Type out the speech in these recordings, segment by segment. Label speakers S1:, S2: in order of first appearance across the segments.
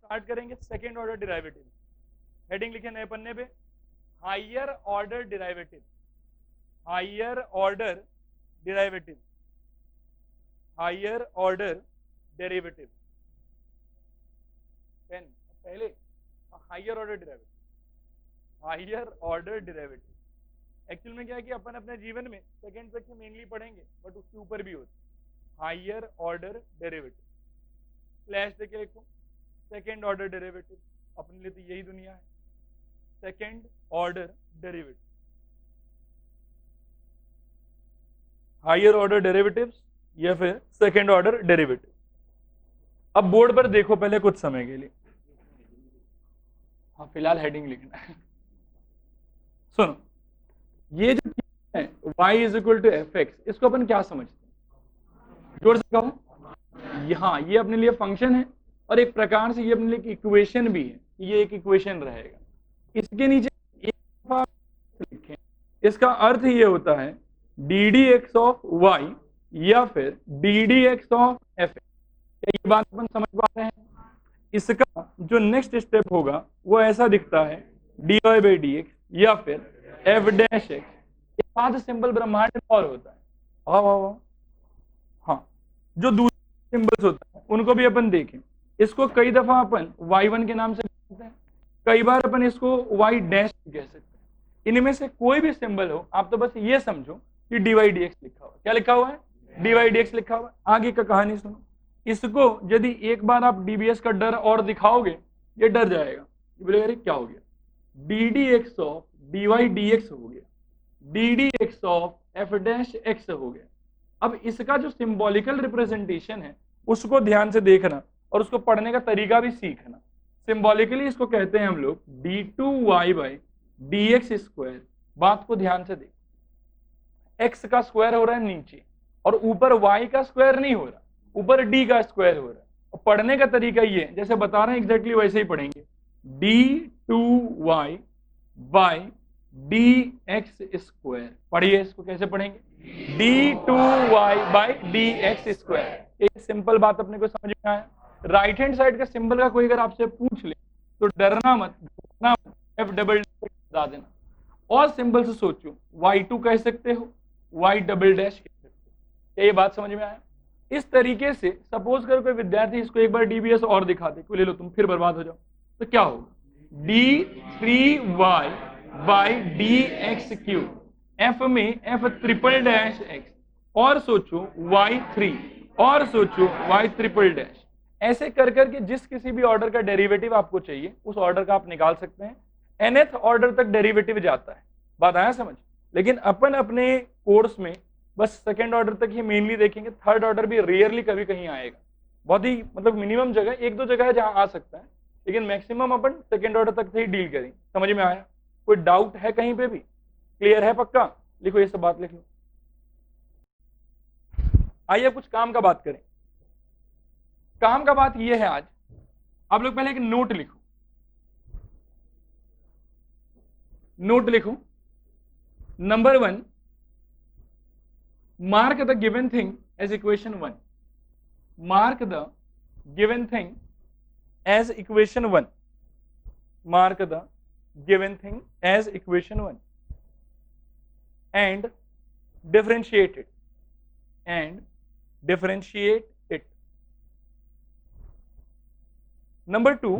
S1: Start करेंगे second order derivative. Heading लिखे नए पन्ने पे, higher order derivative, higher order derivative, higher order derivative. Pen पहले, higher order derivative, higher order derivative. Actual में क्या है कि अपन अपने जीवन में सेकंड सेक्शन मेनली पढ़ेंगे, बट उसके ऊपर भी होता है हायर ऑर्डर डेरिवेटिव। स्लैश देके लिखो सेकंड ऑर्डर डेरिवेटिव, अपने लिए तो यही दुनिया है, second order derivative, higher order derivatives या फिर सेकंड ऑर्डर डेरिवेटिव। अब बोर्ड पर देखो पहले कुछ समय के लिए, हाँ फिलहाल हेडिंग लिखना है। सुनो, ये जो है y is equal to f x, इसको अपन क्या समझते हैं? जोड़ से कहो, यहाँ ये अपने लिए फंक्शन है और एक प्रकार से ये अपने लिए इक्वेशन भी है, ये एक इक्वेशन रहेगा। इसके नीचे एक लिखें, इसका अर्थ ये होता है d d x of y या फिर d d x of f. ये बात अपन समझ पा रहे हैं? इसका जो नेक्स्ट स्टेप होगा वो ऐसा दिखता है d y by d x या फिर एफ डैश एक्स। ये सात सिंबल ब्रह्मांड में और होता है। वाह वाह वाह। हाँ, जो दूसरे सिंबल्स होता है उनको भी अपन देखें। इसको कई दफा अपन y1 के नाम से कहते हैं, कई बार अपन इसको y डैश कह सकते हैं। इनमें से कोई भी सिंबल हो, आप तो बस ये समझो कि डी वाई डी एक्स लिखा हुआ है। क्या लिखा हुआ है? डी वाई डी एक्स लिखा हुआ है। आगे का कहानी सुनो। इसको यदि एक बार आप डीबीएस का डर और दिखाओगे, ये डर जाएगा, ये बोलेगा अरे क्या हो गया, d d x of d y d x हो गया, d d x of f dash x हो गया। अब इसका जो सिंबॉलिकल रिप्रेजेंटेशन है उसको ध्यान से देखना और उसको पढ़ने का तरीका भी सीखना। सिंबॉलिकली इसको कहते हैं हम लोग d two y by d x square. बात को ध्यान से देखो, एक्स का स्क्वायर हो रहा है नीचे और ऊपर वाई का स्क्वायर नहीं हो रहा, ऊपर डी का स्क्वायर हो रहा है। और पढ़ने का तरीका ये है, जैसे बता रहे हैं एग्जैक्टली वैसे ही पढ़ेंगे, d two y by d x square. पढ़िए इसको कैसे पढ़ेंगे, d two y by d x square. एक सिंपल बात अपने को समझ में आया। राइट हैंड साइड का सिंबल का कोई अगर आपसे पूछ ले तो डरना मत, एफ डबल बता देना। और सिंबल से सोचो, y2 कह सकते हो, y डबल डैश कह सकते हो। ये बात समझ में आया? इस तरीके से सपोज करो कोई विद्यार्थी इसको एक बार डीबीएस और दिखा दे, ले लो तुम फिर बर्बाद हो जाओ, तो क्या होगा, d three y by d x cube, f में एफ ट्रिपल डैश एक्स, और सोचो y3, और सोचो y ट्रिपल डैश। ऐसे कर करके जिस किसी भी ऑर्डर का डेरिवेटिव आपको चाहिए उस ऑर्डर का आप निकाल सकते हैं। nth ऑर्डर तक डेरिवेटिव जाता है। बात आया समझ? लेकिन अपन अपने कोर्स में बस सेकेंड ऑर्डर तक ही मेनली देखेंगे, थर्ड ऑर्डर भी रेयरली कभी कहीं आएगा, बहुत ही मतलब मिनिमम जगह, एक दो जगह है जहां आ सकता है, लेकिन मैक्सिमम अपन सेकेंड ऑर्डर तक से ही डील करेंगे। समझ में आया? कोई डाउट है कहीं पे भी? क्लियर है पक्का? लिखो ये सब बात लिख लो। आइए कुछ काम का बात करें। काम का बात ये है, आज आप लोग पहले एक नोट लिखो, नोट लिखो। Number 1, mark the given thing as equation 1. Mark the given thing as equation 1. Mark the given thing as equation 1 and differentiate it. And differentiate it. Number 2,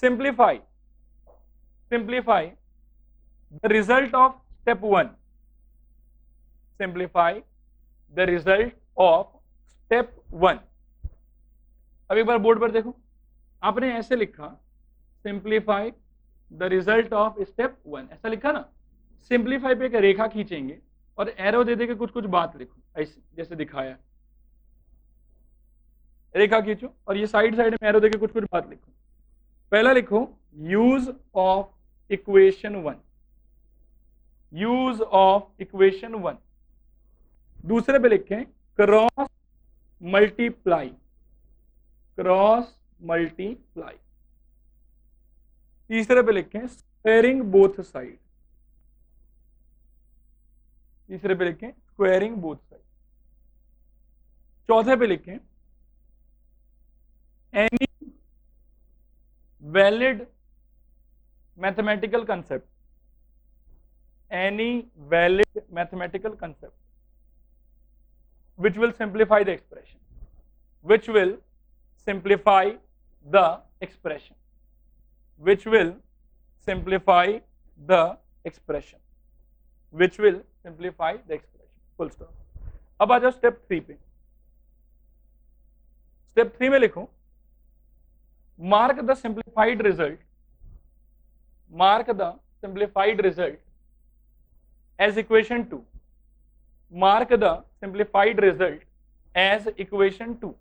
S1: simplify the result of step 1. Simplify the result of step 1. अब एक बार board पर देखो, आपने ऐसे लिखा simplify the result of step 1, ऐसा लिखा ना। सिंप्लीफाई पे एक रेखा खींचेंगे और एरो दे देके कुछ कुछ बात लिखो, ऐसे जैसे दिखाया। रेखा खींचो और ये साइड साइड में एरो देके कुछ कुछ बात लिखो। पहला लिखो use of equation 1, use of equation 1। दूसरे पे लिखें क्रॉस मल्टीप्लाई, क्रॉस मल्टीप्लाई। तीसरे पे लिखें स्क्वायरिंग बोथ साइड, तीसरे पे लिखें स्क्वायरिंग बोथ साइड। चौथे पे लिखें any valid mathematical concept, any valid mathematical concept which will simplify the expression, which will simplify the expression, which will simplify the expression, which will simplify the expression, full stop. अब आ जाओ step 3 पे। Step 3 में लिखो mark the simplified result, mark the simplified result as equation 2, mark the simplified result as equation 2,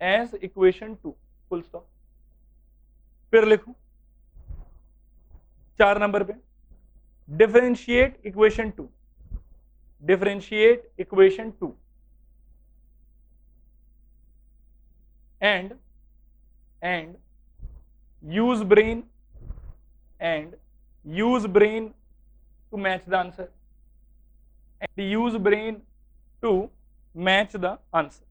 S1: as equation 2, full stop. फिर लिखो 4 number पे differentiate equation 2, differentiate equation 2 and use brain to match the answer, and use brain to match the answer।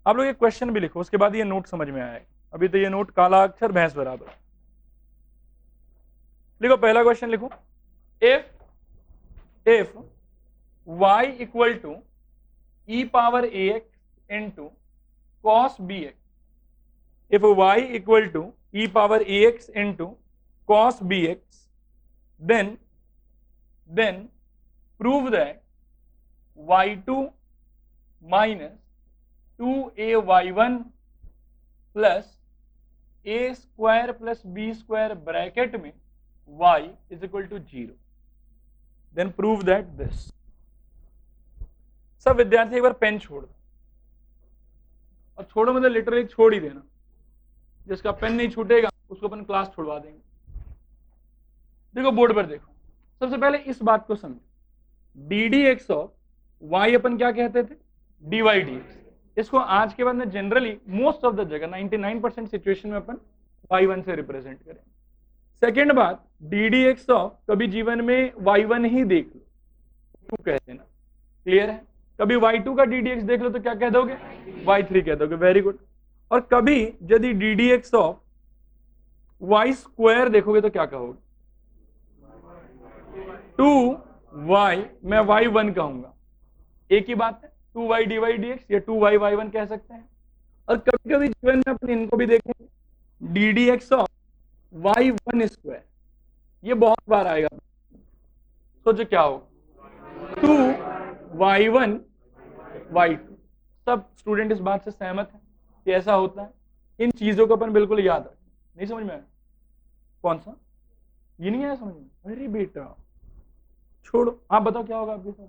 S1: आप लोग ये question भी लिखो, उसके बाद ये नोट समझ में आएगा। अभी तो ये नोट काला अक्षर भैंस बराबर। लिखो पहला क्वेश्चन लिखो, if y equal to e power ax into cos bx, if y equal to e power ax into cos bx, then prove that y2 minus 2ay1 plus a square plus b square bracket में y is equal to 0, then prove that this। सब विद्यार्थी एक बार pen छोड़ दो, और छोड़ो मतलब literally छोड़ ही देना। जिसका पेन नहीं छूटेगा उसको अपन क्लास छोड़वा देंगे। देखो बोर्ड पर देखो, सबसे पहले इस बात को समझो, d d x of y अपन क्या कहते थे, डी वाई डी एक्स। इसको आज के बाद में जनरली मोस्ट ऑफ द जगह 99% सिचुएशन में अपन y1 से रिप्रेजेंट करें। सेकेंड बात, डी डी एक्स ऑफ कभी जीवन में y1 ही देख लो, 2 कह देना, क्लियर है। कभी y2 का डी डी एक्स देख लो तो क्या कह दोगे, y3 कह दोगे, वेरी गुड। और कभी यदि d d x of y square देखोगे तो क्या कहोगे, 2y, मैं y1 कहूंगा, एक ही बात है, 2y dy dx या 2y y1 कह सकते हैं। और कभी कभी जीवन में अपन इनको भी देखेंगे, D d x of y1 square, ये बहुत बार आएगा। सोचो क्या होगा, 2y1 y2। सब स्टूडेंट इस बात से सहमत है कि ऐसा होता है। इन चीजों को अपन बिल्कुल याद रखें। नहीं समझ में आया, कौन सा, ये नहीं आया समझ में, अरे बेटा छोड़ो, आप बताओ क्या होगा आपके साथ।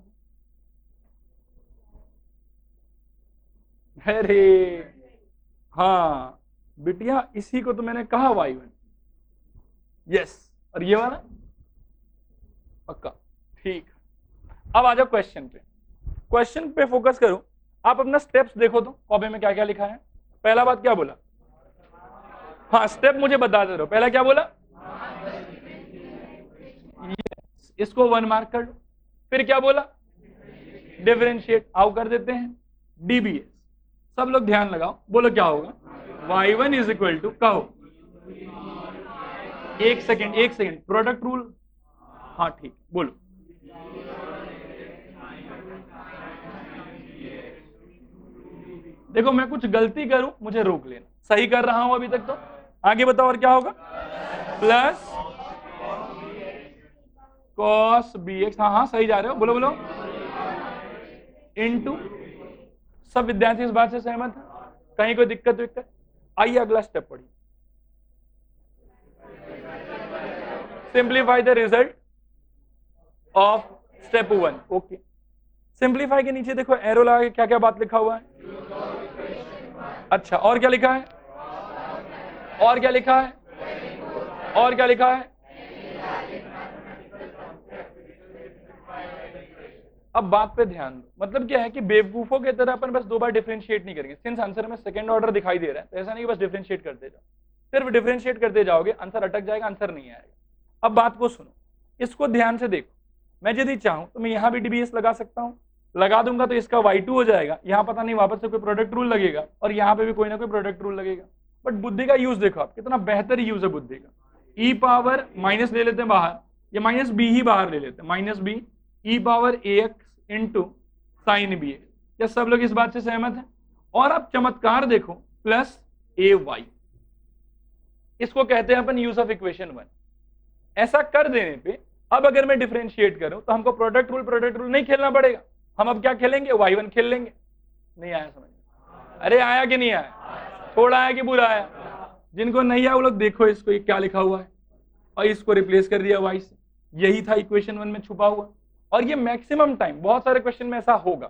S1: अरे हाँ बिटिया, इसी को तो मैंने कहा y1, यस। और ये वाला पक्का, ठीक। अब आ जाओ क्वेश्चन पे, क्वेश्चन पे फोकस करो। आप अपना स्टेप्स देखो तो कॉपी में क्या क्या लिखा है। पहला बात क्या बोला, हाँ स्टेप मुझे बता दे रहे हो। पहला क्या बोला, यस, इसको 1 मार्क कर लो। फिर क्या बोला, डिफरेंशिएट, आओ कर देते हैं, डीबीएस। सब लोग ध्यान लगाओ, बोलो क्या होगा, y1 इज इक्वल टू, कहो, एक सेकेंड, प्रोडक्ट रूल, हाँ ठीक, बोलो, देखो मैं कुछ गलती करूं मुझे रोक लेना, सही कर रहा हूं अभी तक तो। आगे बताओ और क्या होगा, प्लस cos bx, हाँ सही जा रहे हो, बोलो इनटू। सब विद्यार्थी इस बात से सहमत है, कहीं कोई दिक्कत। आइए अगला स्टेप पढ़िए, simplify the result of step 1। Okay, simplify के नीचे देखो एरो लगा के क्या क्या बात लिखा हुआ है। अच्छा, और क्या लिखा है, और क्या लिखा है, और क्या लिखा है। अब बात पे ध्यान दो, मतलब क्या है कि बेवकूफों की तरह अपन बस 2 बार डिफरेंशिएट नहीं करेंगे। सिंस आंसर में सेकंड ऑर्डर दिखाई दे रहा है तो ऐसा नहीं बस डिफरेंशिएट करते जाओ, सिर्फ डिफरेंशिएट करते जाओगे आंसर अटक जाएगा, आंसर नहीं आएगा। अब बात को सुनो, इसको ध्यान से देखो। मैं यदि चाहूं तो मैं यहां भी डीबीएस लगा सकता हूं, लगा दूंगा तो इसका y2 हो जाएगा, यहाँ पता नहीं वापस से कोई प्रोडक्ट रूल लगेगा और यहाँ पे भी कोई ना कोई प्रोडक्ट रूल लगेगा। बट बुद्धि का यूज देखो आप, कितना बेहतर यूज है बुद्धि का। ई पावर माइनस ले लेते हैं बाहर, ये माइनस बी ही बाहर ले लेते हैं, minus b e power a x into sine b x. क्या सब लोग इस बात से सहमत हैं? और आप चमत्कार देखो, प्लस ए वाई, इसको कहते हैं अपन यूज ऑफ इक्वेशन 1। ऐसा कर देने पे अब अगर मैं डिफरेंशिएट करूं तो हमको प्रोडक्ट रूल नहीं खेलना पड़ेगा, हम अब क्या खेलेंगे, y1 खेल लेंगे। नहीं आया समझ? अरे आया कि नहीं आया? थोड़ा आया कि बुरा आया? जिनको नहीं आया वो लोग देखो इसको, ये क्या लिखा हुआ है और इसको रिप्लेस कर दिया y से। यही था इक्वेशन 1 में छुपा हुआ। और ये मैक्सिमम टाइम बहुत सारे क्वेश्चन में ऐसा होगा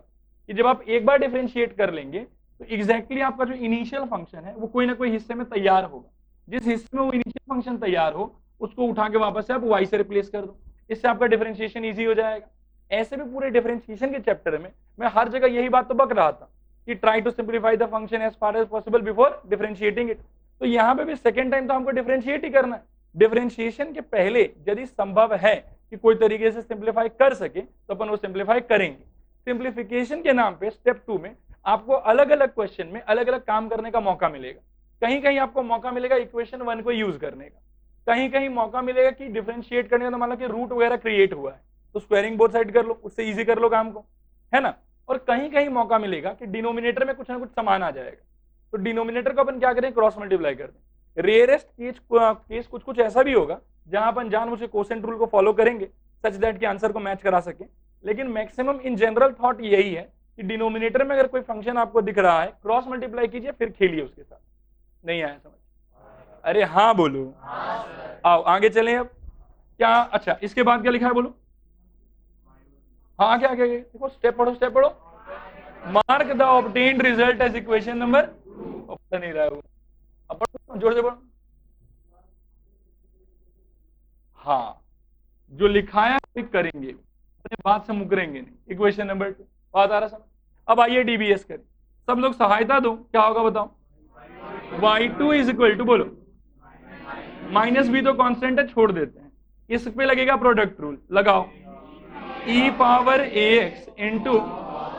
S1: कि जब आप एक बार डिफरेंशिएट कर लेंगे तो एग्जैक्टली आपका जो इनिशियल फंक्शन है वो कोई ना कोई हिस्से में तैयार होगा। जिस हिस्से में वो इनिशियल फंक्शन तैयार हो उसको उठा के वापस से आप y से रिप्लेस कर दो, इससे आपका डिफरेंशिएशन इजी हो जाएगा। ऐसे भी पूरे डिफरेंशिएशन के चैप्टर में मैं हर जगह यही बात तो बक रहा था कि try to simplify the function as far as possible before differentiating it. तो यहाँ पे भी सेकेंड टाइम तो हमको डिफरेंशिएट ही करना है। डिफरेंशिएशन के पहले यदि संभव है कि कोई तरीके से सिंप्लीफाई कर सके तो अपन वो सिंप्लीफाई करेंगे। सिंप्लीफिकेशन के नाम पे स्टेप 2 में आपको अलग अलग क्वेश्चन में अलग अलग काम करने का मौका मिलेगा। कहीं कहीं आपको मौका मिलेगा इक्वेशन 1 को यूज करने का, कहीं कहीं मौका मिलेगा कि डिफरेंशिएट करने का, तो मान लो कि रूट वगैरह क्रिएट हुआ है तो स्क्वायरिंग बोथ साइड कर लो, उससे इजी कर लो काम को, है ना। और कहीं कहीं मौका मिलेगा कि डिनोमिनेटर में कुछ ना कुछ समान आ जाएगा, तो डिनोमिनेटर को अपन क्या करें, क्रॉस मल्टीप्लाई कर दें। रेयरेस्ट केस कुछ कुछ ऐसा भी होगा जहां अपन जानबूझ के कोसेंट रूल को फॉलो करेंगे सच दैट कि आंसर को मैच करा सके। लेकिन मैक्सिमम इन जनरल थॉट यही है कि डिनोमिनेटर में अगर कोई फंक्शन आपको दिख रहा है क्रॉस मल्टीप्लाई कीजिए फिर खेलिए उसके साथ। नहीं आया समझ? अरे हाँ बोलो, आओ आगे चलें। अब क्या, अच्छा इसके बाद क्या लिखा है बोलो? हाँ आगे आगे देखो, स्टेप पढ़ो स्टेप पढ़ो। Mark the obtained result as equation number, option नहीं रहा है वो, अब पढ़ो जोर से पढ़ो। हाँ जो लिखाया टिक करेंगे, अपने बात से मुकरेंगे नहीं। इक्वेशन नंबर 2 बात आ रहा समझ? अब आइए डीबीएस करें, सब लोग सहायता दो, क्या होगा बताओ? y2 इज इक्वल टू, बोलो माइनस बी तो कांस्टेंट है छोड़ देते हैं, इस पे लगेगा प्रोडक्ट रूल, लगाओ e power ax into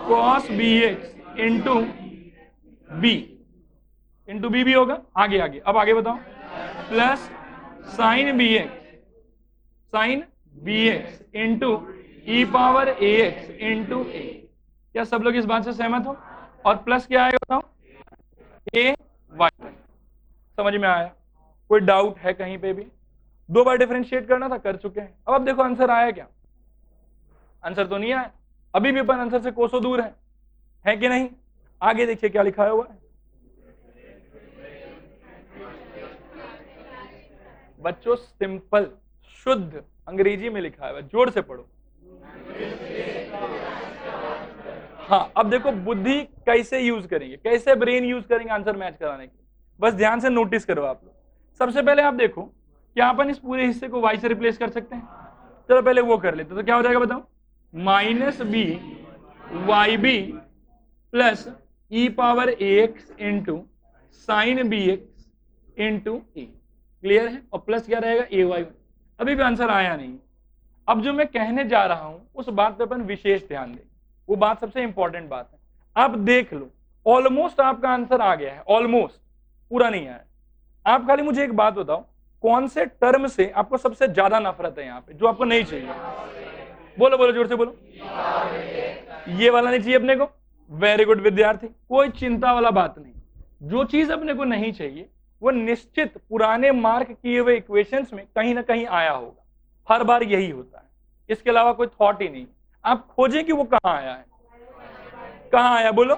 S1: cos bx into b भी होगा। आगे आगे अब आगे बताओ, plus sine bx into e power ax into a। क्या सब लोग इस बात से सहमत हो? और प्लस क्या आएगा बताओ? a y। समझ में आया? कोई डाउट है कहीं पे भी? 2 बार डिफरेंशिएट करना था, कर चुके हैं। अब देखो आंसर आया क्या? आंसर तो नहीं आया, अभी भी अपन आंसर से कोसों दूर है कि नहीं? आगे देखिए क्या लिखा हुआ है बच्चों, सिंपल शुद्ध अंग्रेजी में लिखा है, जोर से पढ़ो। हाँ अब देखो बुद्धि कैसे यूज करेंगे, कैसे ब्रेन यूज करेंगे आंसर मैच कराने के लिए, बस ध्यान से नोटिस करो आप लोग। सबसे पहले आप देखो क्या अपन इस पूरे हिस्से को y से रिप्लेस कर सकते हैं? चलो पहले वो कर लेते, तो क्या हो जाएगा बताओ? Minus b y b plus e power ax into sine bx into a. Clear है? और प्लस क्या रहेगा? A y. अभी भी आंसर आया नहीं। अब जो मैं कहने जा रहा हूं उस बात पे अपन विशेष ध्यान दें, वो बात सबसे इंपॉर्टेंट बात है। आप देख लो ऑलमोस्ट आपका आंसर आ गया है, ऑलमोस्ट, पूरा नहीं आया। आप खाली मुझे एक बात बताओ, कौन से टर्म से आपको सबसे ज्यादा नफरत है यहाँ पे, जो आपको नहीं चाहिए? बोलो बोलो जोर से बोलो। ये वाला नहीं चाहिए अपने को? वेरी गुड विद्यार्थी, कोई चिंता वाला बात नहीं। जो चीज अपने को नहीं चाहिए वो निश्चित पुराने मार्क किए हुए इक्वेशंस में कहीं ना कहीं आया होगा, हर बार यही होता है, इसके अलावा कोई थॉट ही नहीं। आप खोजें कि वो कहां आया है, कहां आया बोलो?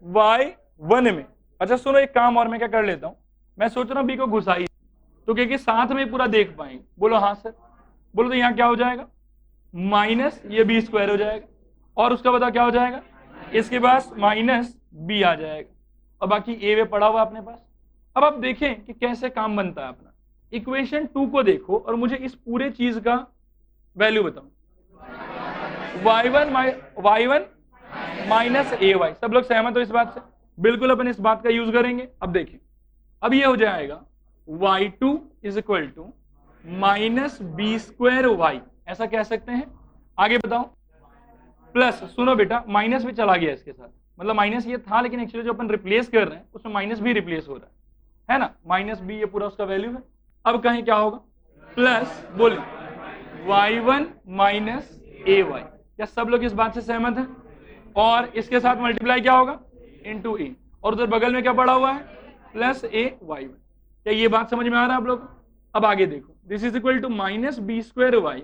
S1: y1 में। अच्छा सुनो एक काम और मैं क्या कर लेता हूं, मैं सोच रहा हूं बी को घुसाई, तो क्योंकि साथ में पूरा देख पाएंगे। बोलो हाँ सर, बोलो तो यहाँ क्या हो जाएगा? माइनस ये बी स्क्वायर हो जाएगा, और उसका बता क्या हो जाएगा? इसके पास माइनस बी आ जाएगा, और बाकी ए वे पड़ा हुआ अपने पास। अब आप देखें कि कैसे काम बनता है अपना। इक्वेशन 2 को देखो और मुझे इस पूरे चीज का वैल्यू बताओ। y1 माइनस ए वाई। सब लोग सहमत हो इस बात से? बिल्कुल अपन इस बात का यूज करेंगे। अब देखिए, अब ये हो जाएगा y2 is equal to minus b square y, ऐसा कह सकते हैं। आगे बताओ, प्लस, सुनो बेटा, माइनस भी चला गया इसके साथ, मतलब माइनस ये था लेकिन एक्चुअली जो अपन रिप्लेस कर रहे हैं उसमें माइनस भी रिप्लेस हो रहा है ना, माइनस बी ये पूरा उसका वैल्यू है। अब कहीं क्या होगा, प्लस बोलिए y1 माइनस ए वाई, क्या सब लोग इस बात से सहमत हैं? और इसके साथ मल्टीप्लाई क्या होगा, इंटू ए, और उधर बगल में क्या पड़ा हुआ है, प्लस ए वाई वन। क्या ये बात समझ में आ रहा है आप लोग? अब आगे देखो, this is equal to minus b square y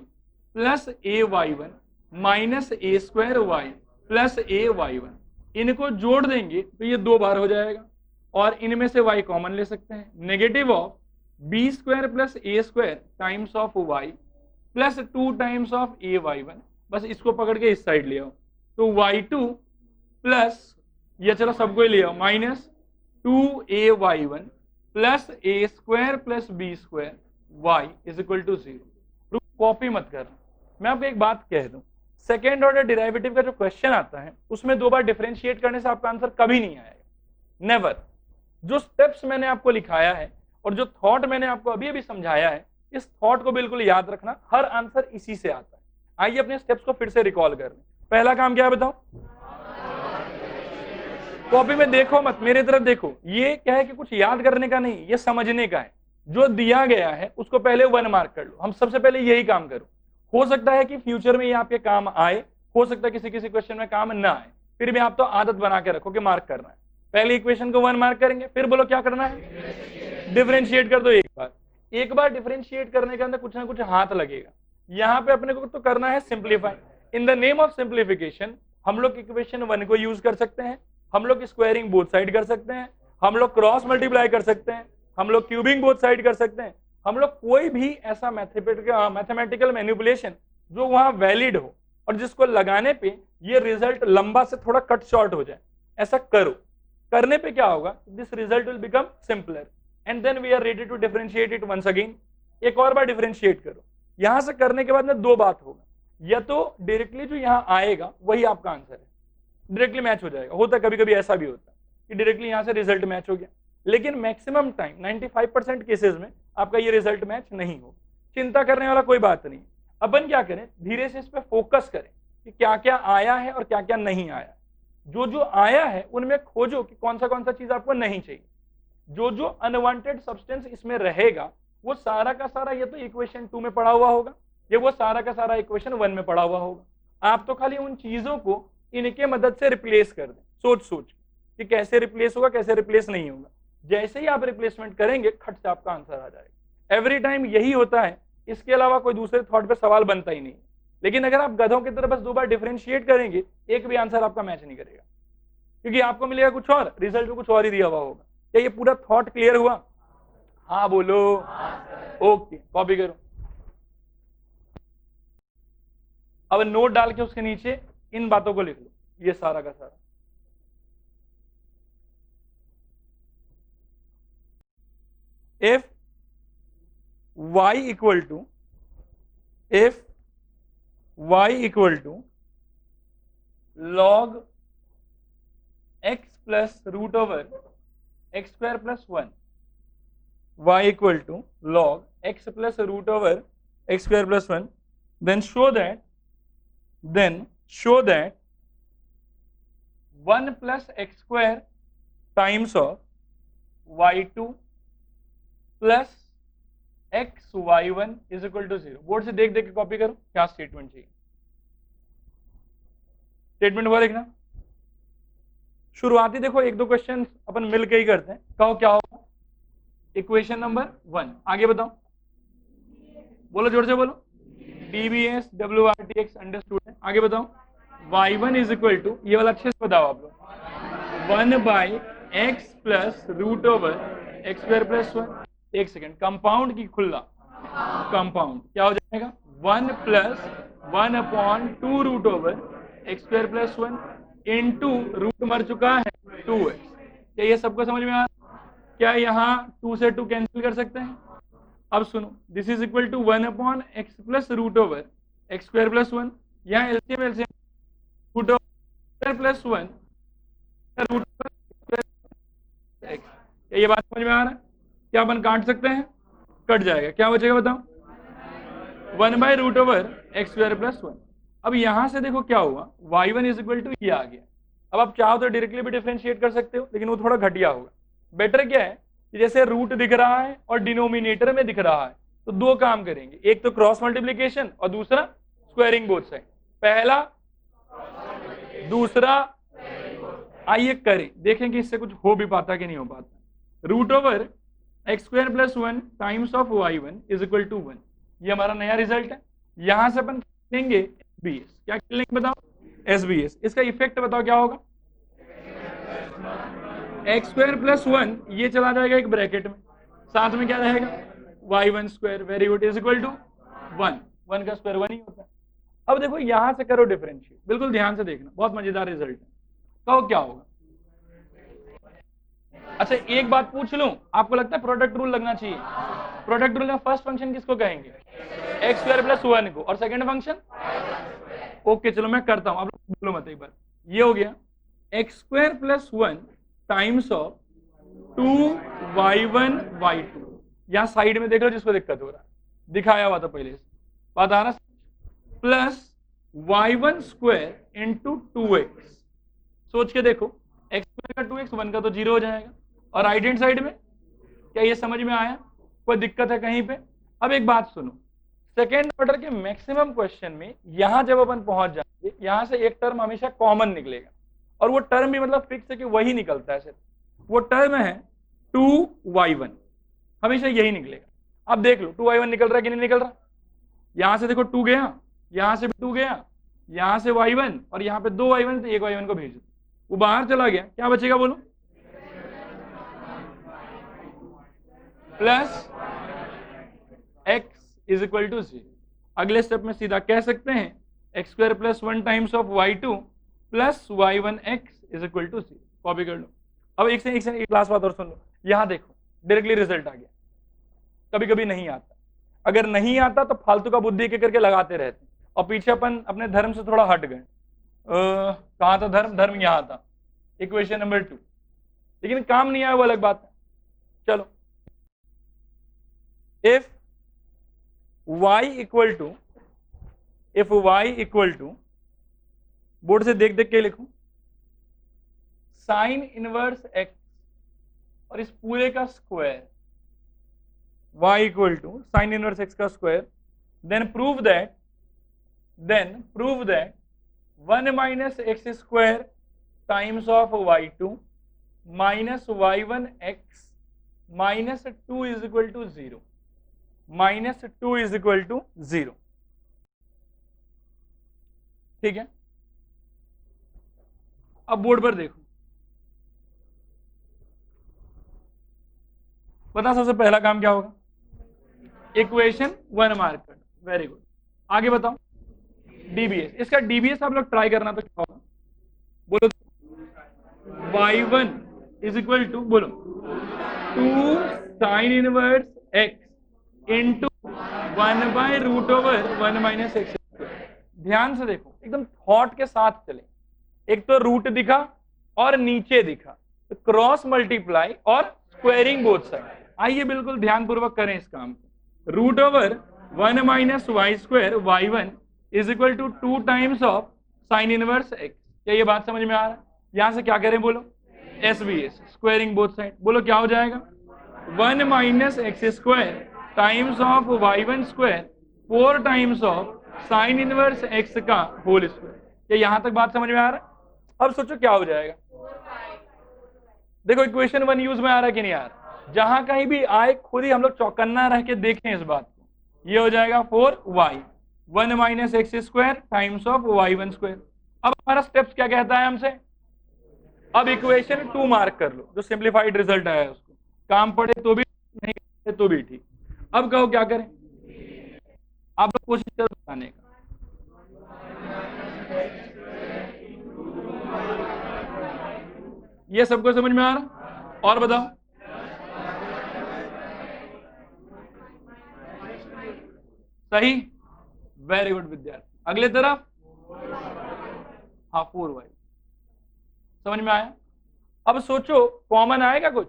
S1: plus a y one minus a square y plus a y one. इनको जोड़ देंगे तो ये 2 बार हो जाएगा, और इनमें से y कॉमन ले सकते हैं, negative of b square plus a square times of y plus 2 times of a y one. बस इसको पकड़ के इस साइड ले आओ, तो y2 प्लस ये चलो सबको ही ले आओ minus 2ay1 plus a square plus b square y is equal to 0। Copy मत कर, मैं आपको एक बात कह दूं, सेकेंड ऑर्डर डेरिवेटिव का जो क्वेश्चन आता है उसमें 2 बार डिफरेंशिएट करने से आपका आंसर कभी नहीं आएगा, नेवर। जो स्टेप्स मैंने आपको लिखाया है और जो थॉट मैंने आपको अभी अभी समझाया है, इस थॉट को बिल्कुल याद रखना, हर आंसर इसी से आता है। आइए अपने स्टेप्स को फिर से रिकॉल कर लें। पहला काम क्या है बताओ, कॉपी में देखो मत, मेरे तरफ देखो, ये क्या है कि कुछ याद करने का नहीं, ये समझने का है। जो दिया गया है उसको पहले 1 मार्क कर लो, हम सबसे पहले यही काम करो। हो सकता है कि फ्यूचर में ये आपके काम आए, हो सकता है किसी किसी क्वेश्चन में काम ना आए, फिर भी आप तो आदत बना के रखो कि मार्क करना है। पहले इक्वेशन को 1 मार्क करेंगे, फिर बोलो क्या करना है, डिफरेंशिएट कर दो। एक बार डिफरेंशिएट करने के अंदर कुछ ना कुछ हाथ लगेगा। यहाँ पे अपने को तो करना है simplify. In the name of simplification हम लोग इक्वेशन 1 को यूज कर सकते हैं, हम लोग स्क्वायरिंग बोथ साइड कर सकते हैं, हम लोग क्रॉस मल्टीप्लाई कर सकते हैं, हम लोग क्यूबिंग बोथ साइड कर सकते हैं, हम लोग कोई भी ऐसा मैथमेटिकल मैनिपुलेशन जो वहां वैलिड हो और जिसको लगाने पे ये रिजल्ट लंबा से थोड़ा कट शॉर्ट हो जाए, ऐसा करो। करने पे क्या होगा, this result will become simpler and then we are ready to differentiate it once again. एक और बार डिफरेंशिएट करो। यहां से करने के बाद में 2 बात होगा, या तो डायरेक्टली जो यहां आएगा वही आपका आंसर है, डायरेक्टली मैच हो जाएगा। होता है कभी कभी ऐसा भी होता है कि डायरेक्टली यहां से रिजल्ट मैच हो गया, लेकिन मैक्सिमम टाइम 95% केसेस में आपका ये रिजल्ट मैच नहीं हो। चिंता करने वाला कोई बात नहीं। अपन क्या करें, धीरे से इस पर फोकस करें कि क्या क्या आया है और क्या क्या नहीं आया। जो जो आया है उनमें खोजो कि कौन सा चीज आपको नहीं चाहिए। जो जो अनवांटेड सब्सटेंस इसमें रहेगा वो सारा का सारा ये तो इक्वेशन 2 में पड़ा हुआ होगा, ये वो सारा का सारा इक्वेशन 1 में पड़ा हुआ होगा। आप तो खाली उन चीजों को इनके मदद से रिप्लेस कर दें, सोच सोच कि कैसे रिप्लेस होगा कैसे रिप्लेस नहीं होगा। जैसे ही आप रिप्लेसमेंट करेंगे खट से आपका आंसर आ जाएगा। एवरी टाइम यही होता है, इसके अलावा कोई दूसरे थॉट पे सवाल बनता ही नहीं। लेकिन अगर आप गधों की तरह बस 2 बार डिफरेंशिएट करेंगे, एक भी आंसर आपका मैच नहीं करेगा, क्योंकि आपको मिलेगा कुछ और, रिजल्ट में कुछ और ही दिया हुआ होगा। क्या ये पूरा थॉट क्लियर हुआ? हाँ बोलो। ओके, कॉपी करो। अब नोट डाल के उसके नीचे इन बातों को लिख लो, ये सारा का सारा। if y equal to log x plus root over x square plus 1, y equal to log x plus root over x square plus 1, then show that 1 plus x square times of y2 plus x y one is equal to 0। Board से देख देख के copy करो क्या statement चाहिए। Statement वो लिखना। शुरुआती देखो 1-2 क्वेश्चन अपन मिल के ही करते हैं। कहो क्या होगा, इक्वेशन नंबर 1। आगे बताओ, बोलो जोर से बोलो। डीबीएस WRTX अंडरस्टूड है। आगे बताओ, y1 इज इक्वल टू, ये वाला अच्छे से बताओ आप लोग, 1/x plus root over x square plus 1। एक सेकेंड, कंपाउंड की खुला, कंपाउंड क्या हो जाएगा, 1 plus 1/2 root over x square plus 1 into root मर चुका है 2x। क्या ये सबको समझ में आ रहा? क्या यहाँ 2 से 2 कैंसिल कर सकते हैं? अब सुनो, this is equal to 1/x plus root over x square plus 1। यहाँ LCM root over plus 1 root x. क्या ये बात समझ में आ रहा है? क्या अपन काट सकते हैं? कट जाएगा। क्या बचेगा बताओ, 1 by root over x square plus 1। अब यहां से देखो क्या हुआ, y1 इज इक्वल टू ये आ गया। अब आप चाहो तो डायरेक्टली भी डिफरेंशिएट कर सकते हो, लेकिन वो थोड़ा घटिया होगा। बेटर क्या है कि जैसे रूट दिख रहा है और डिनोमिनेटर में दिख रहा है, तो दो काम करेंगे, एक तो क्रॉस मल्टीप्लीकेशन और दूसरा स्क्वायरिंग बोथ साइड। पहला दूसरा आइए करें, देखें कि इससे कुछ हो भी पाता कि नहीं हो पाता। Root over x square plus 1 times of y1 is equal to 1, ये हमारा नया रिजल्ट है। यहां से अपन लेंगे एसबीएस, क्या लेंगे बताओ, एसबीएस। इसका इफेक्ट बताओ क्या होगा, एक्स स्क्वायर प्लस 1 ये चला जाएगा एक ब्रैकेट में, साथ में क्या रहेगा y1 square, very good, is equal to 1, 1 का स्क्वायर 1 ही होता है। अब देखो यहां से करो डिफरेंशिएट, बिल्कुल ध्यान से देखना, बहुत मजेदार रिजल्ट है। कहो क्या होगा। अच्छा एक बात पूछ लूं, आपको लगता है प्रोडक्ट रूल लगना चाहिए? प्रोडक्ट रूल में फर्स्ट फंक्शन किसको कहेंगे, एक्स स्क्वायर प्लस 1 को, और सेकंड फंक्शन, ओके चलो मैं करता हूं, आप लोग बोलो मत एक बार। ये हो गया x square plus 1 times of 2y1 y2, यहां साइड में देख लो जिसको दिक्कत हो रहा है, दिखाया हुआ था पहले से, बात आ रहा, plus y1 square into 2x, सोच के देखो, एक्स स्क्वायर का 2x, 1 का तो 0 हो जाएगा, और राइट हैंड साइड में, क्या ये समझ में आया, कोई दिक्कत है कहीं पे? अब एक बात सुनो, सेकेंड ऑर्डर के मैक्सिमम क्वेश्चन में यहां जब अपन पहुंच जाएंगे, यहां से एक टर्म हमेशा कॉमन निकलेगा, और वो टर्म भी मतलब फिक्स है कि वही निकलता है सिर्फ, वो टर्म है 2y1, हमेशा यही निकलेगा। अब देख लो 2y1 निकल रहा है कि नहीं निकल रहा, यहां से देखो 2 गया, यहां से भी 2 गया, यहां से y1, और यहां पे 2y1, तो एक y1 को भेज दो, वो बाहर चला गया, क्या बचेगा बोलो, plus x is equal to 0। अगले स्टेप में सीधा कह सकते हैं x square plus 1 times of y2 plus y1x is equal to 0, copy कर लो। अब एक क्लास बात और सुन लो, यहां देखो डायरेक्टली रिजल्ट आ गया, कभी कभी नहीं आता, अगर नहीं आता तो फालतू का बुद्धि के करके लगाते रहते, और पीछे अपन अपने धर्म से थोड़ा हट गए। कहां था धर्म, धर्म यहां था, इक्वेशन नंबर 2, लेकिन काम नहीं आया वो अलग बात है। चलो if y equal to, board से देख देख के लिखो, साइन इनवर्स x और इस पूरे का square, y equal to sine inverse x का square, then prove that 1 minus x square times of y2 minus y1x minus 2 is equal to 0, minus 2 is equal to 0, ठीक है। अब बोर्ड पर देखो, बता सबसे पहला काम क्या होगा, इक्वेशन 1 मार्क कर, वेरी गुड। आगे बताओ डीबीएस, इसका डीबीएस आप लोग ट्राई करना, तो क्या होगा बोलो, y1 इज इक्वल टू बोलो 2 sine inverse x into 1 by root over 1 minus x. ध्यान से देखो, एकदम थॉट के साथ चले, एक तो रूट दिखा और नीचे दिखा, तो क्रॉस मल्टीप्लाई और स्क्वायरिंग बोथ साइड। आइए बिल्कुल ध्यानपूर्वक करें इस काम को, root over 1 minus y square y1 is equal to 2 times of sine inverse x। क्या ये बात समझ में आ रहा है? यहां से क्या करें बोलो, एसबीएस, स्क्वायरिंग बोथ साइड, बोलो क्या हो जाएगा, 1 minus x square times of y1 square 4 times of sine inverse x का होल स्क्वायर। क्या यहां तक बात समझ में आ रहा है? अब सोचो क्या हो जाएगा, देखो इक्वेशन 1 यूज में आ रहा है कि नहीं आ रहा, जहां कहीं भी आए खुद ही हम लोग चौकन्ना रह के देखें इस बात को। ये हो जाएगा 4y 1 minus x square times of y1 square. अब हमारा स्टेप्स क्या कहता है हमसे, अब इक्वेशन 2 मार्क कर लो, जो सिंप्लीफाइड रिजल्ट आया है उसको, काम पड़े तो भी, नहीं पड़े तो भी ठीक। अब कहो क्या करें, आप लोग कोशिश करो बताने का। ये सबको समझ में आ रहा, और बताओ, सही, वेरी गुड विद्यार्थी। अगले तरफ, हाँ 4y, समझ में आया। अब सोचो कॉमन आएगा कुछ,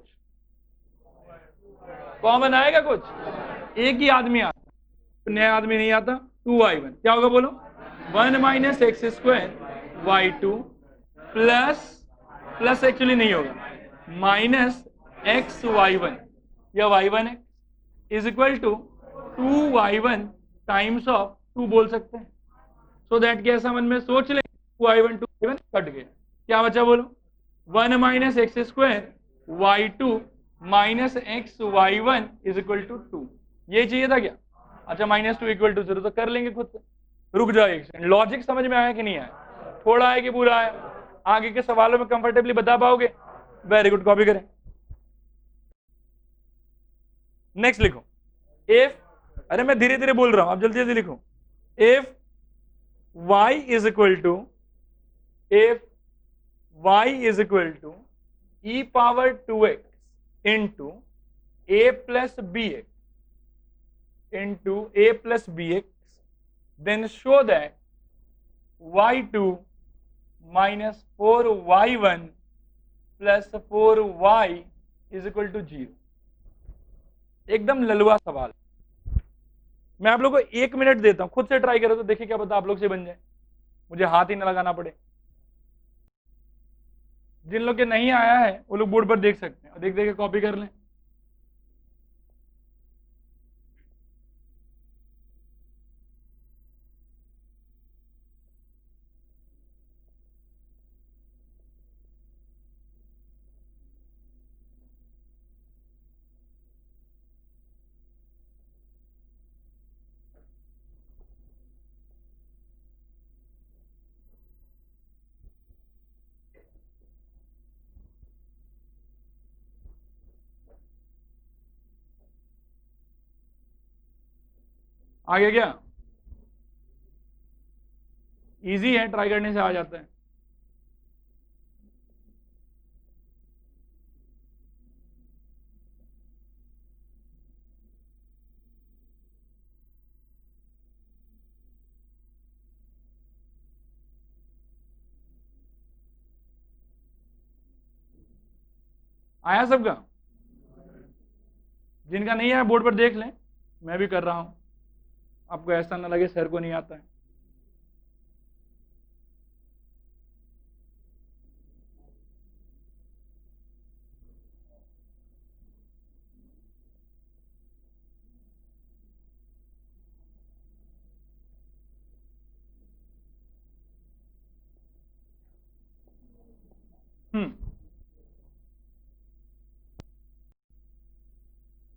S1: कॉमन आएगा कुछ, एक ही आदमी आता, नया आदमी नहीं आता, 2y1 क्या होगा बोलो, 1 minus x square y two plus actually नहीं होगा माइनस एक्स वाई वन या y one x is equal to 2y1 times of 2 बोल सकते हैं सो दैट कि ऐसा मन में सोच ले 2y1 2y1 कट गया क्या बचा बोलो 1 minus x square y two minus x y one is equal to 2 ये चाहिए था क्या अच्छा माइनस टू इक्वल टू 0 तो कर लेंगे खुद से रुक जाओ एक सेकंड लॉजिक समझ में आया कि नहीं आया थोड़ा है कि पूरा आया आगे के सवालों में कंफर्टेबली बता पाओगे वेरी गुड कॉपी करें नेक्स्ट लिखो इफ अरे मैं धीरे धीरे बोल रहा हूं आप जल्दी जल्दी लिखो if y is equal to e power 2x into a plus bx then show that y2 minus 4y1 plus 4y is equal to 0 एकदम ललुआ सवाल मैं आप लोगों को 1 मिनट देता हूं खुद से ट्राई करो तो देखिए क्या पता आप लोग से बन जाए मुझे हाथ ही ना लगाना पड़े जिन लोग के नहीं आया है वो लोग बोर्ड पर देख सकते हैं देख देख के कॉपी कर लें आगे क्या इजी है ट्राई करने से आ जाता है आया सबका जिनका नहीं आया बोर्ड पर देख लें मैं भी कर रहा हूं आपको ऐसा ना लगे सर को नहीं आता है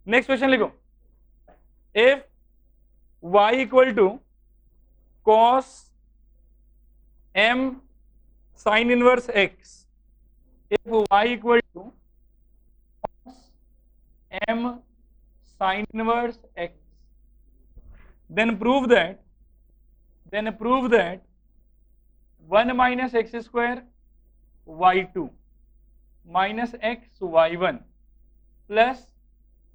S1: नेक्स्ट क्वेश्चन लिखो if y equal to cos m sin inverse x if y equal to cos m sin inverse x then prove that 1 minus x square y2 minus x y1 plus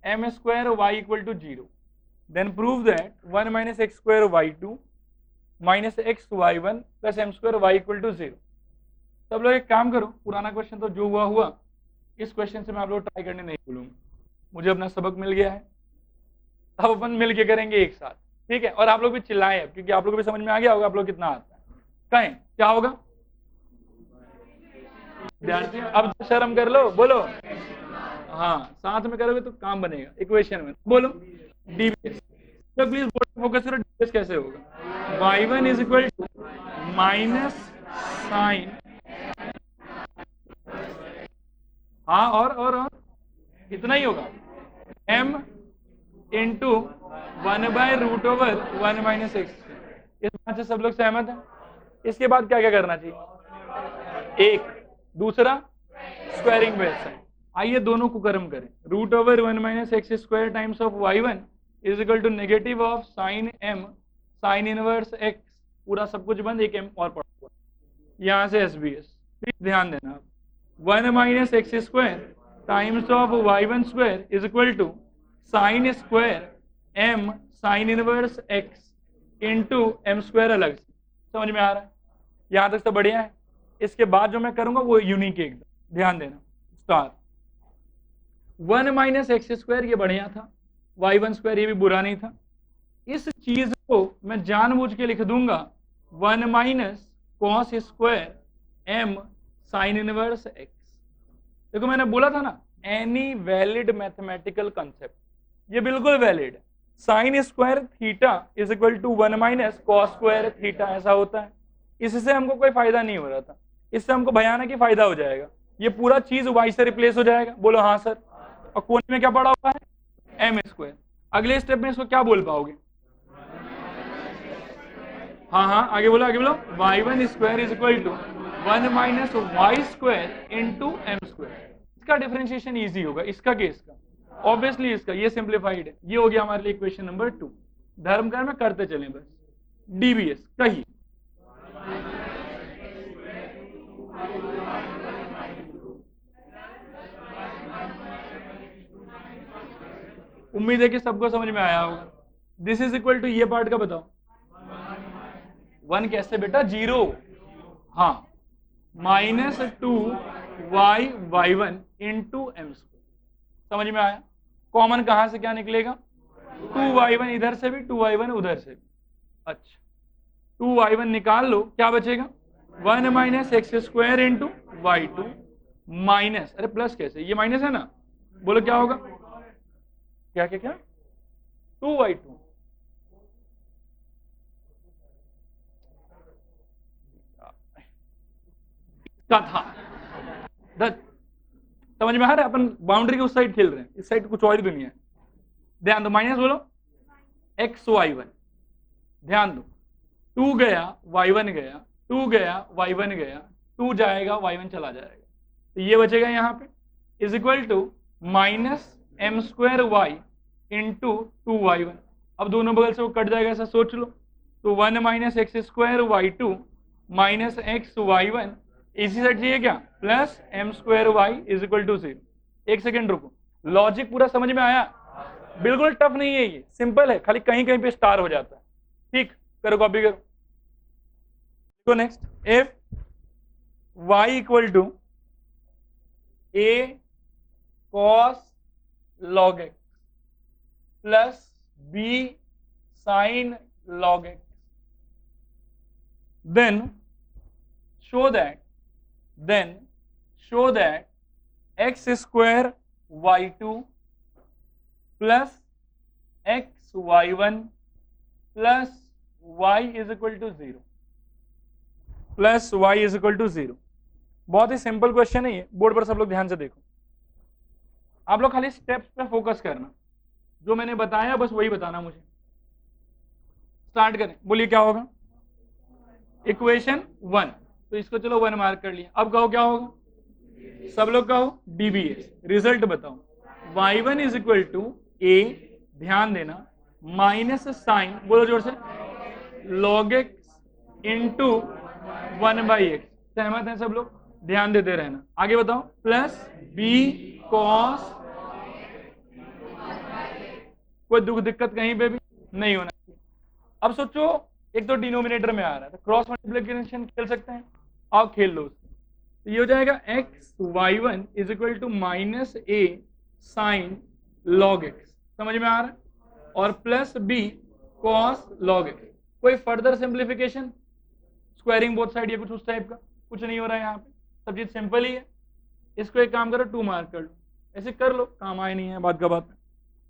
S1: m square y equal to 0 then prove that 1 minus x square y2 minus x y1 plus m square y equal to 0 सब लोग एक काम करो पुराना question तो जो हुआ हुआ इस क्वेश्चन से मैं आप लोग ट्राई करने नहीं बोलूंगा मुझे अपना सबक मिल गया है अब अपन मिल के करेंगे एक साथ ठीक है और आप लोग भी चिल्लाएं अब क्योंकि आप लोग को भी समझ में आ गया होगा आप लोग कितना आता है कहें क्या होगा ध्यान से अब शर्म कर लो बोलो हाँ साथ में करोगे तो काम बनेगा इक्वेशन में बोलो डीवीएस तो प्लीज फोकस करो डीवीएस कैसे होगा y1 is equal to minus sine हाँ और इतना ही होगा m इंटू 1/√1 माइनस एक्स इस बात से सब लोग सहमत है इसके बाद क्या क्या करना चाहिए एक दूसरा स्क्वायरिंग बेस है आइए दोनों को कर्म करें √1 minus x square times of y1 is equal to negative of sine m sine inverse x पूरा सब कुछ बंद एक m और पड़ा हुआ यहाँ से SBS प्लीज ध्यान देना 1 minus x square times of y1 square is equal to sine square m sine inverse x into m square अलग से समझ में आ रहा है यहाँ तक तो बढ़िया है इसके बाद जो मैं करूंगा वो यूनिक एकदम ध्यान देना स्टार 1 माइनस एक्स स्क्वायर ये बढ़िया था y1 स्क्वायर ये भी बुरा नहीं था इस चीज को मैं जानबूझ के लिख दूंगा 1 minus cos square m sine inverse x. देखो मैंने बोला था ना, एनी वैलिड मैथमेटिकल कंसेप्ट, ये बिल्कुल वैलिड है। Sine square theta is equal to 1 minus cos square theta, ऐसा होता है। इससे हमको कोई फायदा नहीं हो रहा था, इससे हमको भयानक ही फायदा हो जाएगा। ये पूरा चीज वाई से रिप्लेस हो जाएगा। बोलो हाँ सर। और कोने में क्या पड़ा हुआ है, एम स्क्वायर। अगले स्टेप में इसको क्या बोल पाओगे, हाँ हाँ आगे बोलो, आगे बोलो। y1 square is equal to 1 minus y square into m square. इसका डिफरेंशिएशन इजी होगा, इसका केस का ऑब्वियसली, इसका ये सिंप्लीफाइड है। ये हो गया हमारे लिए इक्वेशन नंबर 2। धर्म कर्म में करते चलें बस। डीबीएस कहिए, उम्मीद है कि सबको समझ में आया होगा। दिस इज इक्वल टू, ये पार्ट का बताओ। 1 कैसे बेटा, 0, हाँ, minus 2y y1 into m square. समझ में आया। कॉमन कहां से क्या निकलेगा, 2y1 इधर से भी, 2y1 उधर से भी। अच्छा, 2y1 निकाल लो, क्या बचेगा, 1 minus x square into y2 minus, अरे प्लस कैसे, ये माइनस है ना, बोलो क्या होगा, क्या क्या क्या, 2y2 का था। समझ में आ रहा है। अपन बाउंड्री के उस साइड खेल रहे हैं, इस साइड कुछ और ही दुनिया है। ध्यान दो, माइनस बोलो एक्स y1, ध्यान दो, 2 गया y1 गया, 2 गया y1 गया, 2 जाएगा y1 चला जाएगा, तो ये बचेगा यहाँ पे is equal to minus m square y into 2y1। अब दोनों बगल से वो कट जाएगा, ऐसा सोच लो। तो 1 minus x square y2 minus x y1, इसी साइड चाहिए क्या, plus m square y is equal to 0। एक सेकेंड रुको, लॉजिक पूरा समझ में आया। बिल्कुल टफ नहीं है, ये सिंपल है, खाली कहीं कहीं पे स्टार हो जाता है। ठीक, करो कॉपी करो। तो next, if y equal to a cos log x plus b sin log x, then show that x square y2 plus x y1 plus y is equal to 0 plus y is equal to 0। बहुत ही simple question है ये, board पर सब लोग ध्यान से देखो। आप लोग खाली स्टेप्स पे फोकस करना, जो मैंने बताया बस वही बताना मुझे। स्टार्ट करें, बोलिए क्या होगा, इक्वेशन 1, तो इसको चलो 1 मार्क कर लिया। अब कहो क्या होगा, सब लोग कहो डीबीएस। रिजल्ट बताओ, y1 is equal to a, ध्यान देना, माइनस साइन, बोलो जोर से, log x इंटू 1/x। सहमत हैं सब लोग, ध्यान देते रहना। आगे बताओ, प्लस b cos, कोई दुख दिक्कत कहीं पे भी नहीं होना चाहिए। अब सोचो, एक तो डिनोमिनेटर में आ रहा है, तो क्रॉस मल्टीप्लिकेशन खेल सकते हैं, आओ खेल लो उससे। तो ये हो जाएगा x y1 is equal to minus a sine log x, समझ में आ रहा है, और plus b cos log x। कोई further simplification, squaring both side या कुछ उस टाइप का, कुछ नहीं हो रहा है यहाँ पे, सब चीज सिंपल ही है। इसको एक काम करो, 2 मार्क कर लो, ऐसे कर लो, काम आए नहीं है बात का बात।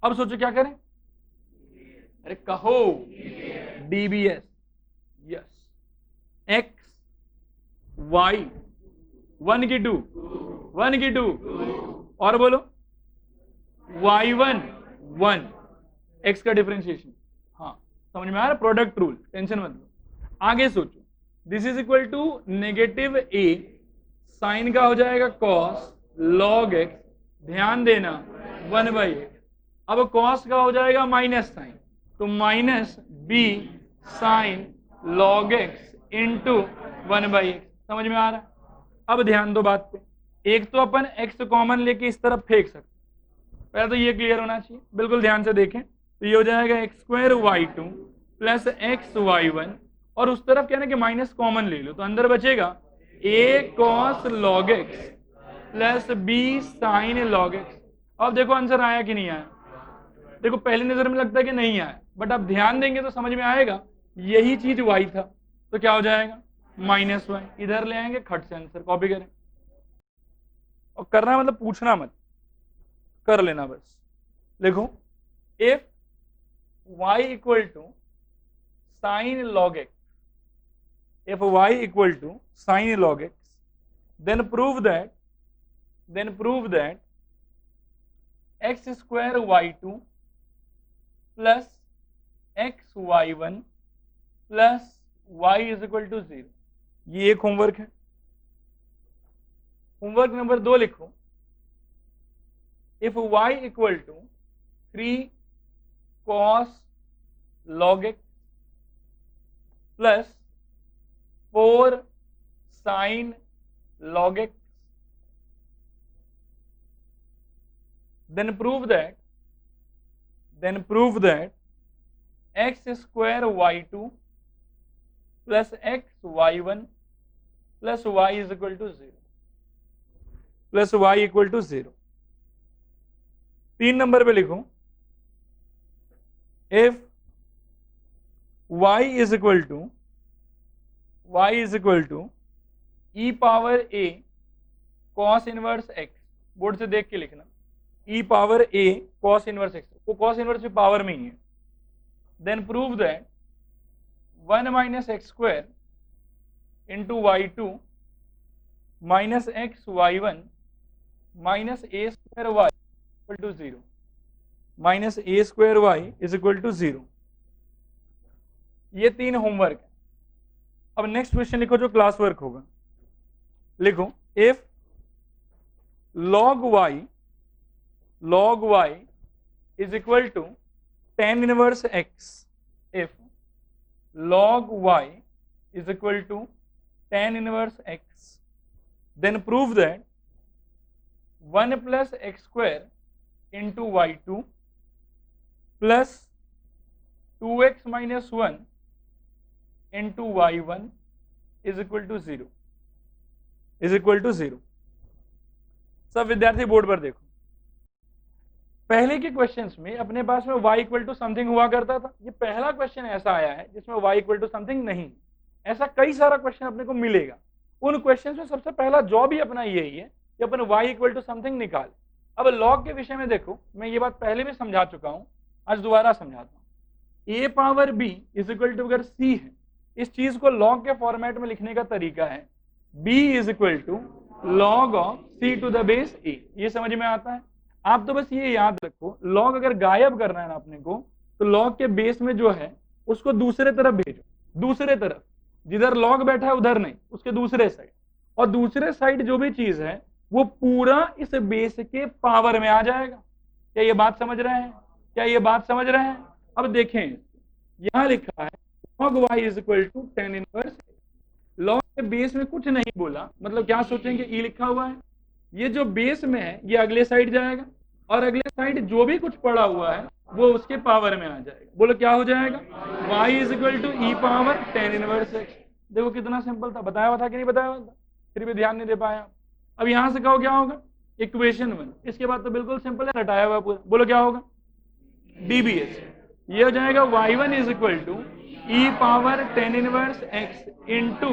S1: अब सोचो क्या करें, अरे कहो डीबीएस। यस, एक्स वाई 1 की 2, 1 की 2, और बोलो y1 1, एक्स का डिफरेंशिएशन। हाँ समझ में आ रहा, प्रोडक्ट रूल, टेंशन मत लो। आगे सोचो, this is equal to negative a, sine का हो जाएगा cos log x, ध्यान देना 1/x। अब cos का हो जाएगा माइनस साइन, तो minus b sine log x into 1/x। समझ में आ रहा है। अब ध्यान दो बात पे, एक तो अपन x कॉमन लेके इस तरफ फेंक सकते, पहले तो ये क्लियर होना चाहिए, बिल्कुल ध्यान से देखें। तो ये हो जाएगा x square y2 plus x y1, और उस तरफ क्या ना कि माइनस कॉमन ले लो, तो अंदर बचेगा a cos log x plus b sin log x। अब देखो आंसर आया कि नहीं आया, देखो पहली नजर में लगता है कि नहीं आया, बट आप ध्यान देंगे तो समझ में आएगा यही चीज y था, तो क्या हो जाएगा -1, इधर ले आएंगे, खट से आंसर कॉपी करें। और करना मतलब पूछना मत, कर लेना बस। लिखो if y equal to sine log x, if y equal to sin log x, then prove that x square y2 plus x y1 plus y is equal to 0। ये एक होमवर्क है। होमवर्क नंबर 2 लिखो if y equal to 3 cos log x plus 4 sin log x, then prove that x square y2 plus x y1 plus y is equal to 0 plus y equal to 0। 3 number पे लिखो if y is equal to e power a cos inverse x, board से देख के लिखना, e power a cos inverse x, वो cos इनवर्स भी power में ही है। Then prove that 1 minus x square into y2 minus x y1 minus a square y equal to 0 minus a square y is equal to 0। ये 3 homework है। अब next question लिखो जो क्लास वर्क होगा। लिखो if log y is equal to tan inverse x, if log y is equal to tan inverse x, then prove that 1 plus x square into y2 plus 2x minus 1 into y1 is equal to 0 is equal to 0। सब विद्यार्थी board पर देखो, पहले के questions में अपने पास में y equal to something हुआ करता था। ये पहला क्वेश्चन ऐसा आया है जिसमें y इक्वल टू समथिंग नहीं। ऐसा कई सारा क्वेश्चन अपने को मिलेगा। उन क्वेश्चंस में सबसे पहला जॉब ही अपना यही है कि अपन y इक्वल टू समथिंग निकाल। अब लॉग के विषय में देखो, मैं ये बात पहले भी समझा चुका हूं, आज दोबारा समझाता हूं। a power b is equal to अगर c है, इस चीज को लॉग के फॉर्मेट में लिखने का तरीका है b is equal to log of c to the base a। ये समझ में आता है? आप तो बस ये याद रखो, लॉग अगर गायब करना है ना अपने को, तो लॉग के बेस में जो है उसको दूसरे तरफ भेजो, दूसरे तरफ, जिधर लॉग बैठा है उधर नहीं, उसके दूसरे साइड। और दूसरे साइड जो भी चीज है वो पूरा इस बेस के पावर में आ जाएगा। क्या ये बात समझ रहे हैं? क्या ये बात समझ रहे हैं? अब देखें, यहां लिखा है log y is equal to tan inverse. Log के बेस में कुछ नहीं बोला, मतलब क्या सोचेंगे, ई लिखा हुआ है, ये जो बेस में है ये अगले साइड जाएगा और अगले साइड जो भी कुछ पड़ा हुआ है वो उसके पावर में आ जाएगा। बोलो क्या हो जाएगा? y is equal to e power tan inverse x। देखो कितना सिंपल था, बताया हुआ था कि नहीं बताया हुआ था? फिर भी ध्यान नहीं दे पाया। अब यहां से कहो क्या होगा, इक्वेशन 1। इसके बाद तो बिल्कुल सिंपल है, रटाया हुआ पूरा। बोलो क्या होगा? dbs। ये हो जाएगा y1 is equal to e power tan inverse x into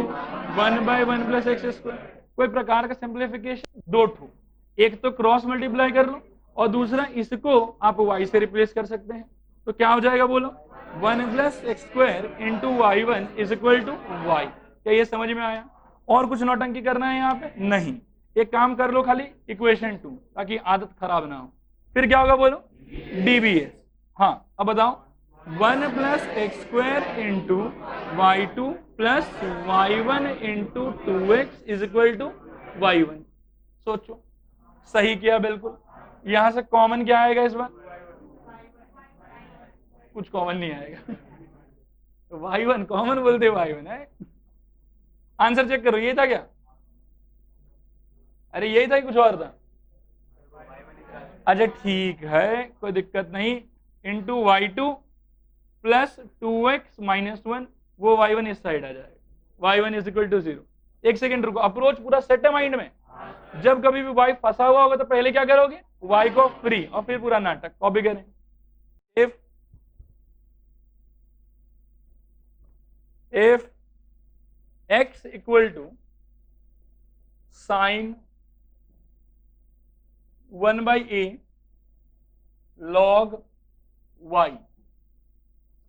S1: 1/1 plus x square. कोई प्रकार का सिंप्लीफिकेशन दो ठो, एक तो क्रॉस मल्टीप्लाई कर लो और दूसरा इसको आप y से रिप्लेस कर सकते हैं। तो क्या हो जाएगा बोलो? 1 plus x square into y1 is equal to y। क्या ये समझ में आया? और कुछ नौटंकी करना है यहाँ पे? नहीं। एक काम कर लो, खाली इक्वेशन 2, ताकि आदत खराब ना हो। फिर क्या होगा बोलो? dbs। हाँ अब बताओ, 1 plus x square into y2 plus y1 into 2x is equal to y1। सोचो, सही किया बिल्कुल। यहां से कॉमन क्या आएगा इस बार? कुछ कॉमन नहीं आएगा। y1 कॉमन बोलते y1 है। आंसर चेक करो, यही था क्या? अरे यही था, कुछ और था? अच्छा ठीक है, कोई दिक्कत नहीं। Into y2 plus 2x minus 1, वो y1 इस साइड आ जाएगा। y1 is equal to 0। एक सेकेंड रुको, अप्रोच पूरा सेट है माइंड में। जब कभी भी y फंसा हुआ होगा तो पहले क्या करोगे? y को फ्री, और फिर पूरा नाटक कॉपी करें। if x equal to sine 1/a log y,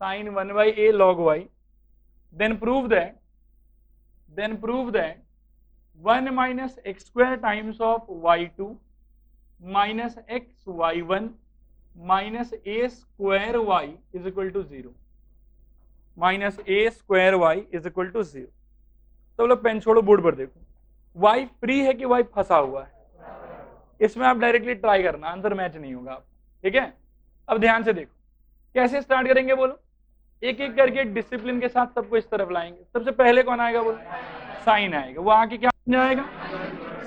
S1: sin 1/a log y, then prove that 1 minus x square times of y2 minus x y1 minus a square y is equal to 0, minus a square y is equal to 0। तो लोग pen छोड़ो, board पर देखो, y free है कि y फंसा हुआ है, इसमें आप डायरेक्टली ट्राई करना, आंसर मैच नहीं होगा आप, ठीक है। अब ध्यान से देखो कैसे स्टार्ट करेंगे, बोलो एक एक करके डिसिप्लिन के साथ सबको इस तरफ लाएंगे। सबसे पहले कौन आएगा, बोलो साइन आएगा, वो आके क्या बन जाएगा,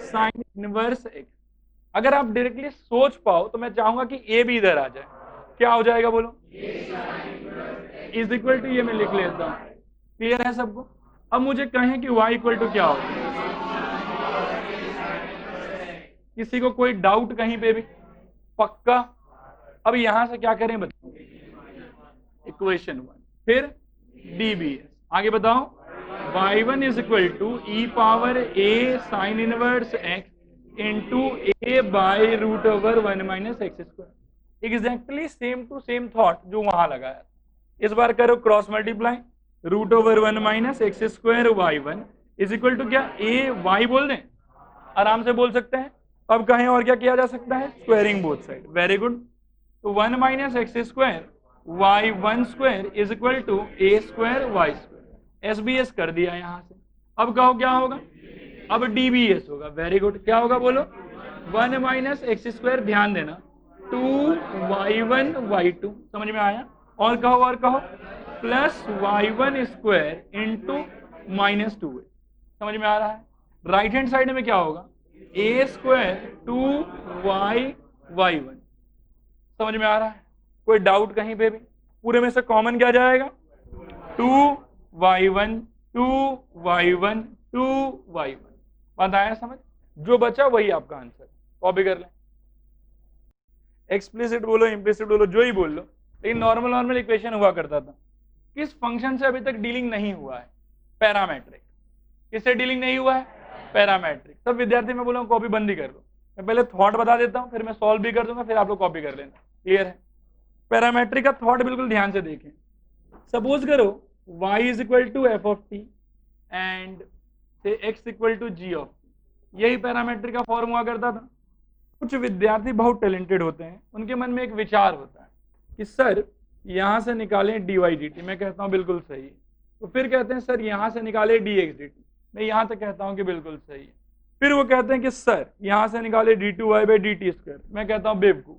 S1: साइन इनवर्स एक्स। अगर आप डायरेक्टली सोच पाओ तो मैं चाहूंगा कि ए भी इधर आ जाए, क्या हो जाएगा बोलो, इज इक्वल टू, ये मैं लिख लेता हूं, क्लियर है सबको। अब मुझे कहें कि y इक्वल टू क्या होगा, किसी को कोई डाउट कहीं पे भी, पक्का। अब यहां से क्या करें बताओ, इक्वेशन 1, फिर dbs, आगे बताओ y1 is equal to e power a sine inverse x into a by root over 1 minus x square. Exactly same to same thought जो वहां लगाया, इस बार करो cross multiply, root over 1 minus x square y1 is equal to क्या, a y बोल दें, आराम से बोल सकते हैं। अब कहें और क्या किया जा सकता है, squaring both side, very good. तो 1 minus x square y1 square is equal to a square y square, SBS कर दिया यहां से। अब कहो क्या होगा, अब dbs होगा, वेरी गुड। क्या होगा बोलो, 1 माइनस एक्स स्क्वायर, ध्यान देना 2y1 y2, समझ में आया, और कहो plus y1 square into minus 2a, समझ में आ रहा है। राइट हैंड साइड में क्या होगा, a स्क्वायर 2y1, समझ में आ रहा है, कोई डाउट कहीं पे भी। पूरे में से कॉमन क्या जाएगा, 2y1 2y1 2y1, बात आया समझ, जो बचा वही आपका आंसर, कॉपी कर लें। एक्सप्लिसिट बोलो इम्प्लिसिट बोलो, जो ही बोल लो, लेकिन नॉर्मल इक्वेशन हुआ करता था। किस फंक्शन से अभी तक डीलिंग नहीं हुआ है, पैरामेट्रिक। किससे डीलिंग नहीं हुआ है, पैरामेट्रिक। सब विद्यार्थी मैं बोलूँ कॉपी बंद ही कर दो, मैं पहले थॉट बता देता हूँ, फिर मैं सॉल्व भी कर दूंगा, फिर आप लोग कॉपी कर लेना, क्लियर है। पैरामेट्रिक का थॉट बिल्कुल ध्यान से देखें। सपोज करो y is equal to f of t and से x equal to g of t, यही पैरामेट्रिक का फॉर्म हुआ करता था। कुछ विद्यार्थी बहुत टैलेंटेड होते हैं, उनके मन में एक विचार होता है कि सर यहां से निकालें dy dt, मैं कहता हूं बिल्कुल सही है। तो फिर कहते हैं सर यहां से निकाले dx dt, मैं यहां तक कहता हूं कि बिल्कुल सही है। फिर वो कहते हैं कि सर यहां से निकाले d2y बाई dt स्क्वायर, मैं कहता हूं बेवकूफ।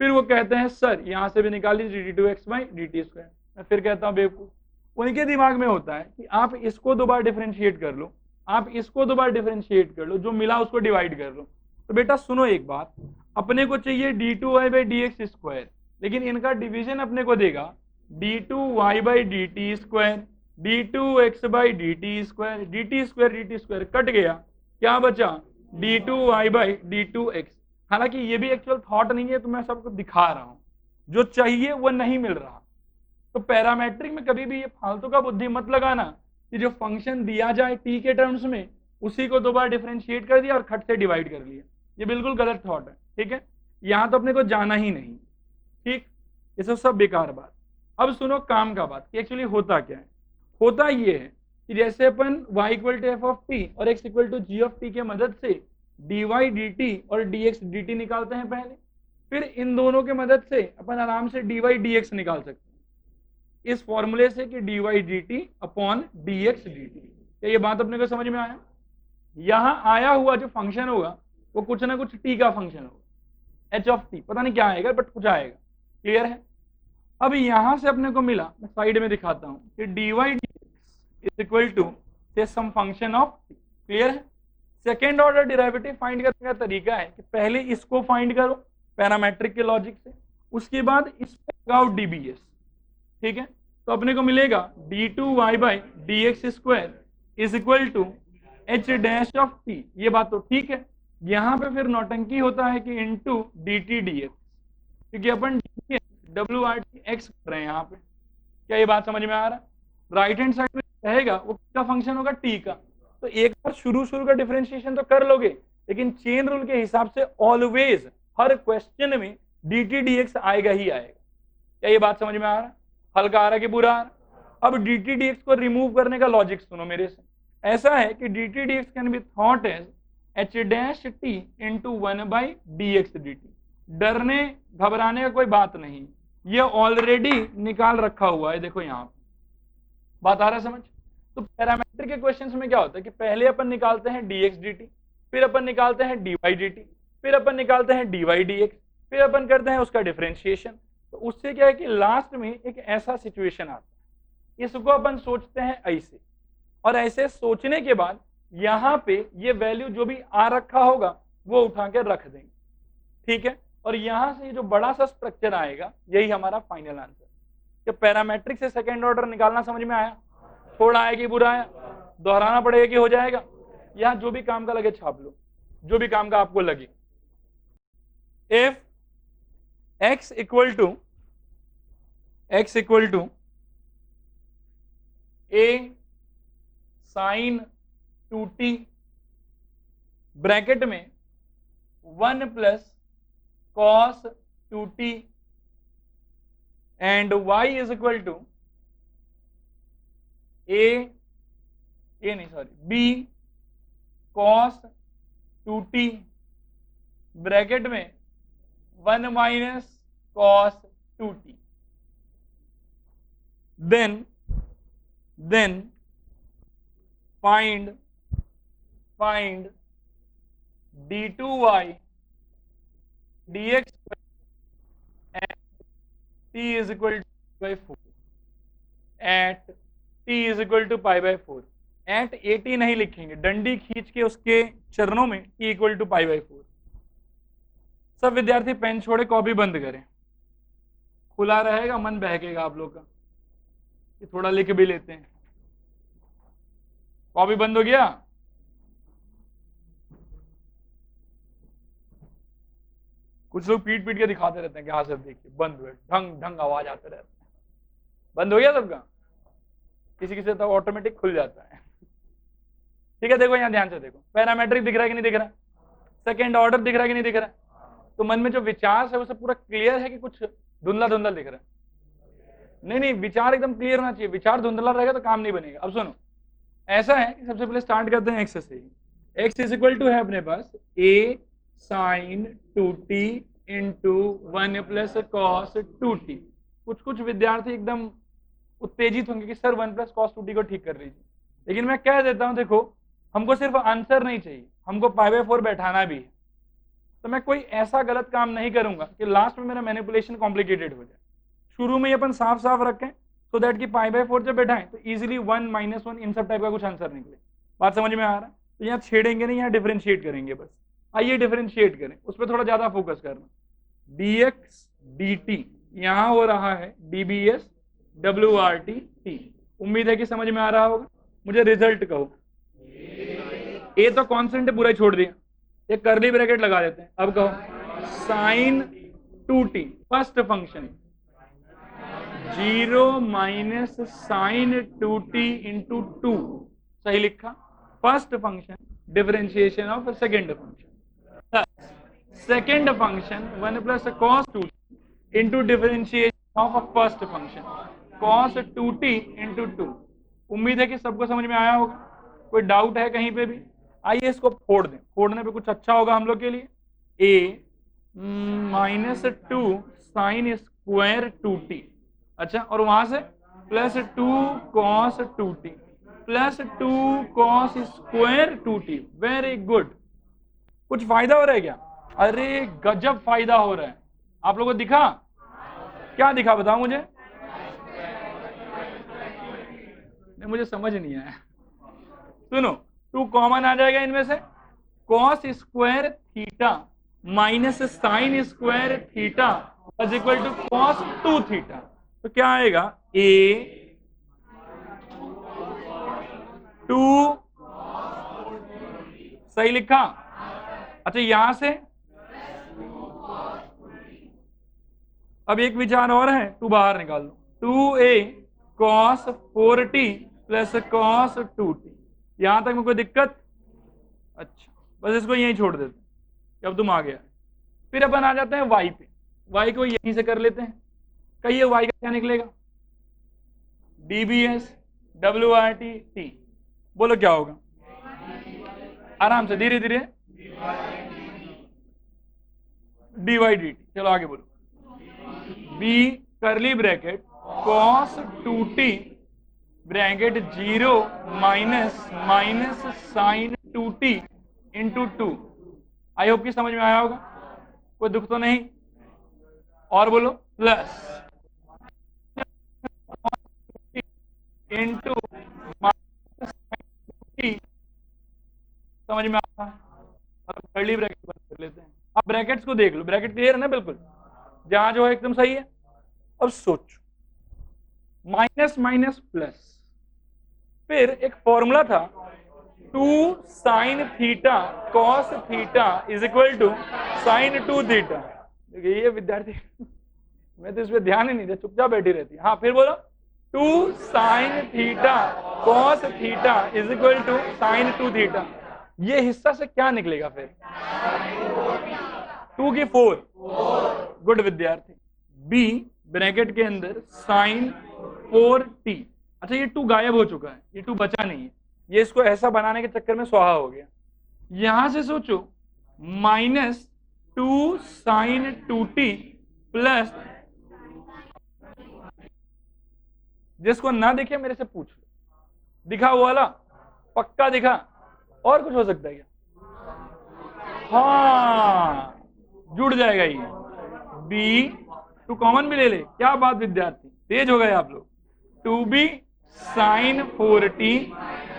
S1: फिर वो कहते हैं सर यहां से भी निकाली d2x बाई dt स्क्वायर, मैं फिर कहता हूं बेवकूफ। उनके दिमाग में होता है कि आप इसको दो बार डिफरेंशिएट कर लो, आप इसको दो बार डिफरेंशिएट कर लो, जो मिला उसको डिवाइड कर लो। तो बेटा सुनो एक बात, अपने को चाहिए d2y बाई dx स्क्वायर, लेकिन इनका डिवीजन अपने को देगा d2y by dt square, d2x by dt square, dt square cut गया, क्या बचा d2y बाई d2x। हालांकि ये भी एक्चुअल थॉट नहीं है, तो मैं सबको दिखा रहा हूं, जो चाहिए वो नहीं मिल रहा। तो पैरामेट्रिक में कभी भी ये फालतू का बुद्धि मत लगाना कि जो फंक्शन दिया जाए टी के टर्म्स में उसी को दो बार डिफरेंशिएट कर दिया और खट से डिवाइड कर लिया, ये बिल्कुल गलत थॉट है, ठीक है। यहां तो अपने को जाना ही नहीं, ठीक, ये सब बेकार बात। अब सुनो काम का बात कि एक्चुअली होता क्या है। होता ये है कि जैसे अपन y equal to f of t और x equal to g of t के मदद से dy dt और dx dt निकालते हैं पहले, फिर इन दोनों के मदद से अपन आराम से dy dx निकाल सकते हैं इस फॉर्मूले से कि dy dt upon dx dt। क्या ये बात अपने को समझ में आया। यहां आया हुआ जो फंक्शन होगा वो कुछ ना कुछ t का फंक्शन होगा, h ऑफ t, पता नहीं क्या आएगा बट कुछ आएगा, क्लियर है। अब यहां से अपने को मिला, मैं साइड में दिखाता हूं कि dy dx is equal to से some function of t, clear है। सेकेंड ऑर्डर डेरिवेटिव फाइंड करने का तरीका है कि पहले इसको फाइंड करो पैरामेट्रिक के लॉजिक से, उसके बाद इस पे लगाओ dbs, ठीक है। तो अपने को मिलेगा d2y by dx square is equal to h dash of t, ये बात तो ठीक है। यहाँ पे फिर नौटंकी होता है कि इंटू dt dx, क्योंकि अपन WRT x कर रहे हैं यहाँ पे। क्या ये बात समझ में आ रहा है। राइट हैंड साइड में रहेगा वो किसका फंक्शन होगा, टी का। तो एक बार शुरू का डिफरेंशिएशन तो कर लोगे, लेकिन चेन रूल के हिसाब से ऑलवेज हर क्वेश्चन में dt dx आएगा ही आएगा। क्या ये बात समझ में आ रहा है? हल्का आ रहा है कि बुरा आ रहा है? अब dt dx को रिमूव करने का लॉजिक सुनो मेरे से। ऐसा है कि dt dx can be thought as h dash t into 1/dx dt। डरने घबराने का कोई बात नहीं, ये ऑलरेडी निकाल रखा हुआ है, देखो यहाँ बात आ रहा है समझ। तो पैरामीट्रिक के क्वेश्चंस में क्या होता है कि पहले अपन निकालते हैं dx dt, फिर अपन निकालते हैं dy dt, फिर अपन निकालते हैं dy dx, फिर अपन करते हैं उसका डिफरेंशिएशन। तो उससे क्या है कि लास्ट में एक ऐसा सिचुएशन आता है, इसको अपन सोचते हैं ऐसे, और ऐसे सोचने के बाद यहाँ पे ये वैल्यू जो भी आ रखा होगा वो उठा के रख देंगे, ठीक है। और यहां से जो बड़ा सा स्ट्रक्चर आएगा यही हमारा फाइनल आंसर। कि पैरामेट्रिक से सेकेंड ऑर्डर निकालना समझ में आया? थोड़ा आया कि बुरा आया? दोहराना पड़ेगा कि हो जाएगा? यहाँ जो भी काम का लगे छाप लो, जो भी काम का आपको लगे। If x equal to a sine 2t bracket में 1 plus cos 2t and y is equal to b cos 2t bracket में 1 minus cos 2t, then find d2y dx at t is equal to by 4 at t is equal to pi by 4। At at नहीं लिखेंगे, डंडी खींच के उसके चरणों में t equal to pi by 4। सब विद्यार्थी पेन छोड़े, कॉपी बंद करें, खुला रहेगा, मन बहकेगा आप लोग का कि थोड़ा लिख भी लेते हैं। कॉपी बंद हो गया? कुछ लोग पीट पीट के दिखाते रहते हैं कि हाँ सर देखिए बंद हुए, ढंग ढंग आवाज आते रहते हैं। बंद हो गया सबका? किसी किसी तो ऑटोमेटिक खुल जाता है। ठीक है, देखो यहाँ ध्यान से देखो, पैरामेट्रिक दिख रहा है कि नहीं दिख रहा? सेकेंड ऑर्डर दिख रहा है कि नहीं दिख रहा? तो मन में जो विचार है वो पूरा क्लियर है कि कुछ धुंधला धुंधला दिख रहा है? नहीं, विचार एकदम क्लियर होना चाहिए। विचार धुंधला रहेगा तो काम नहीं बनेगा। अब सुनो, ऐसा है कि सबसे पहले स्टार्ट करते हैं एक्स से। एक्स इज इक्वल टू है अपने पास a sine 2t into 1 plus cos 2t। कुछ विद्यार्थी एकदम उत्तेजित होंगे कि सर 1 प्लस कॉस 2t को ठीक कर लीजिए, लेकिन मैं कह देता हूं देखो, हमको सिर्फ आंसर नहीं चाहिए, हमको पाई बाय 4 बैठाना भी है। तो मैं कोई ऐसा गलत काम नहीं करूंगा कि लास्ट में मेरा मैनिपुलेशन कॉम्प्लिकेटेड हो जाए। शुरू में ही अपन साफ साफ रखें सो दैट कि पाई बाय 4 जब बैठाएं तो इजीली 1 माइनस 1 इन सब टाइप का कुछ आंसर निकले। बात समझ में आ रहा है? तो यहाँ छेड़ेंगे नहीं, यहाँ डिफरेंशिएट करेंगे बस। आइए डिफरेंशिएट करें, उस पर थोड़ा ज्यादा फोकस करना। dx dt यहाँ हो रहा है dbs wrt t। उम्मीद है कि समझ में आ रहा होगा। मुझे रिजल्ट कहो। ए तो कॉन्स्टेंट है, पूरा ही छोड़ दिया, एक कर्ली ब्रैकेट लगा देते हैं। अब कहो sine 2t first function 0 minus sine 2t into 2, सही लिखा। First function differentiation of second function, second function 1 plus cos 2t into differentiation of first function cos 2t into 2। उम्मीद है कि सबको समझ में आया होगा। कोई डाउट है कहीं पे भी? आइए इसको फोड़ दें, फोड़ने पे कुछ अच्छा होगा हम लोग के लिए। a minus 2 sine square 2t, अच्छा, और वहां से plus 2 cos 2t plus 2 cos square 2t। Very good. कुछ फायदा हो रहा है क्या? अरे गजब फायदा हो रहा है। आप लोगों को दिखा? क्या दिखा बताओ मुझे? नहीं, मुझे समझ नहीं आया। सुनो, 2 कॉमन आ जाएगा इनमें से, cos square theta minus sine square theta is equal to cos 2 theta. तो क्या आएगा? a 2, सही लिखा? अच्छा, यहां से अब एक विचार और है, 2 बाहर निकाल दो। 2a cos 4t plus cos 2t। यहां तक में कोई दिक्कत? अच्छा, बस इसको यहीं छोड़ देते हैं, अब तुम आ गया। फिर अपन आ जाते हैं y पे। y को यहीं से कर लेते हैं। कहिए y का क्या निकलेगा? dbs wrt t। बोलो क्या होगा? आराम से, धीरे धीरे। dy dt। चलो आगे बोलो। b curly bracket cos 2t bracket 0 minus minus sine 2t into 2। I hope की समझ में आया होगा, कोई दुख तो नहीं। और बोलो प्लस इंटू समझ में आता है। अब कर्ली ब्रैकेट बंद कर लेते हैं। अब ब्रैकेट्स को देख लो, ब्रैकेट क्लियर है ना? बिल्कुल, जहां जो है एकदम सही है। अब सोचो, माइनस माइनस प्लस, फिर एक फॉर्मूला था 2 sine theta cos theta is equal to sine 2 theta. देखिए ये विद्यार्थी मैं तो इस पर ध्यान ही नहीं दे, चुपचाप बैठी रहती है। हाँ फिर बोलो, 2 sine theta cos theta is equal to sine 2 theta. ये हिस्सा से क्या निकलेगा फिर? 2 की 4। गुड विद्यार्थी। बी ब्रैकेट के अंदर साइन 4t। अच्छा ये 2 गायब हो चुका है, ये 2 बचा नहीं है, ये इसको ऐसा बनाने के चक्कर में स्वाहा हो गया। यहां से सोचो माइनस 2 साइन 2t प्लस, जिसको ना दिखे मेरे से पूछ लो, दिखा वो वाला? पक्का दिखा? और कुछ हो सकता है क्या? हाँ जुड़ जाएगा ये। बी 2 कॉमन भी ले ले। क्या बात विद्यार्थी, तेज हो गए आप लोग। 2b sign 4t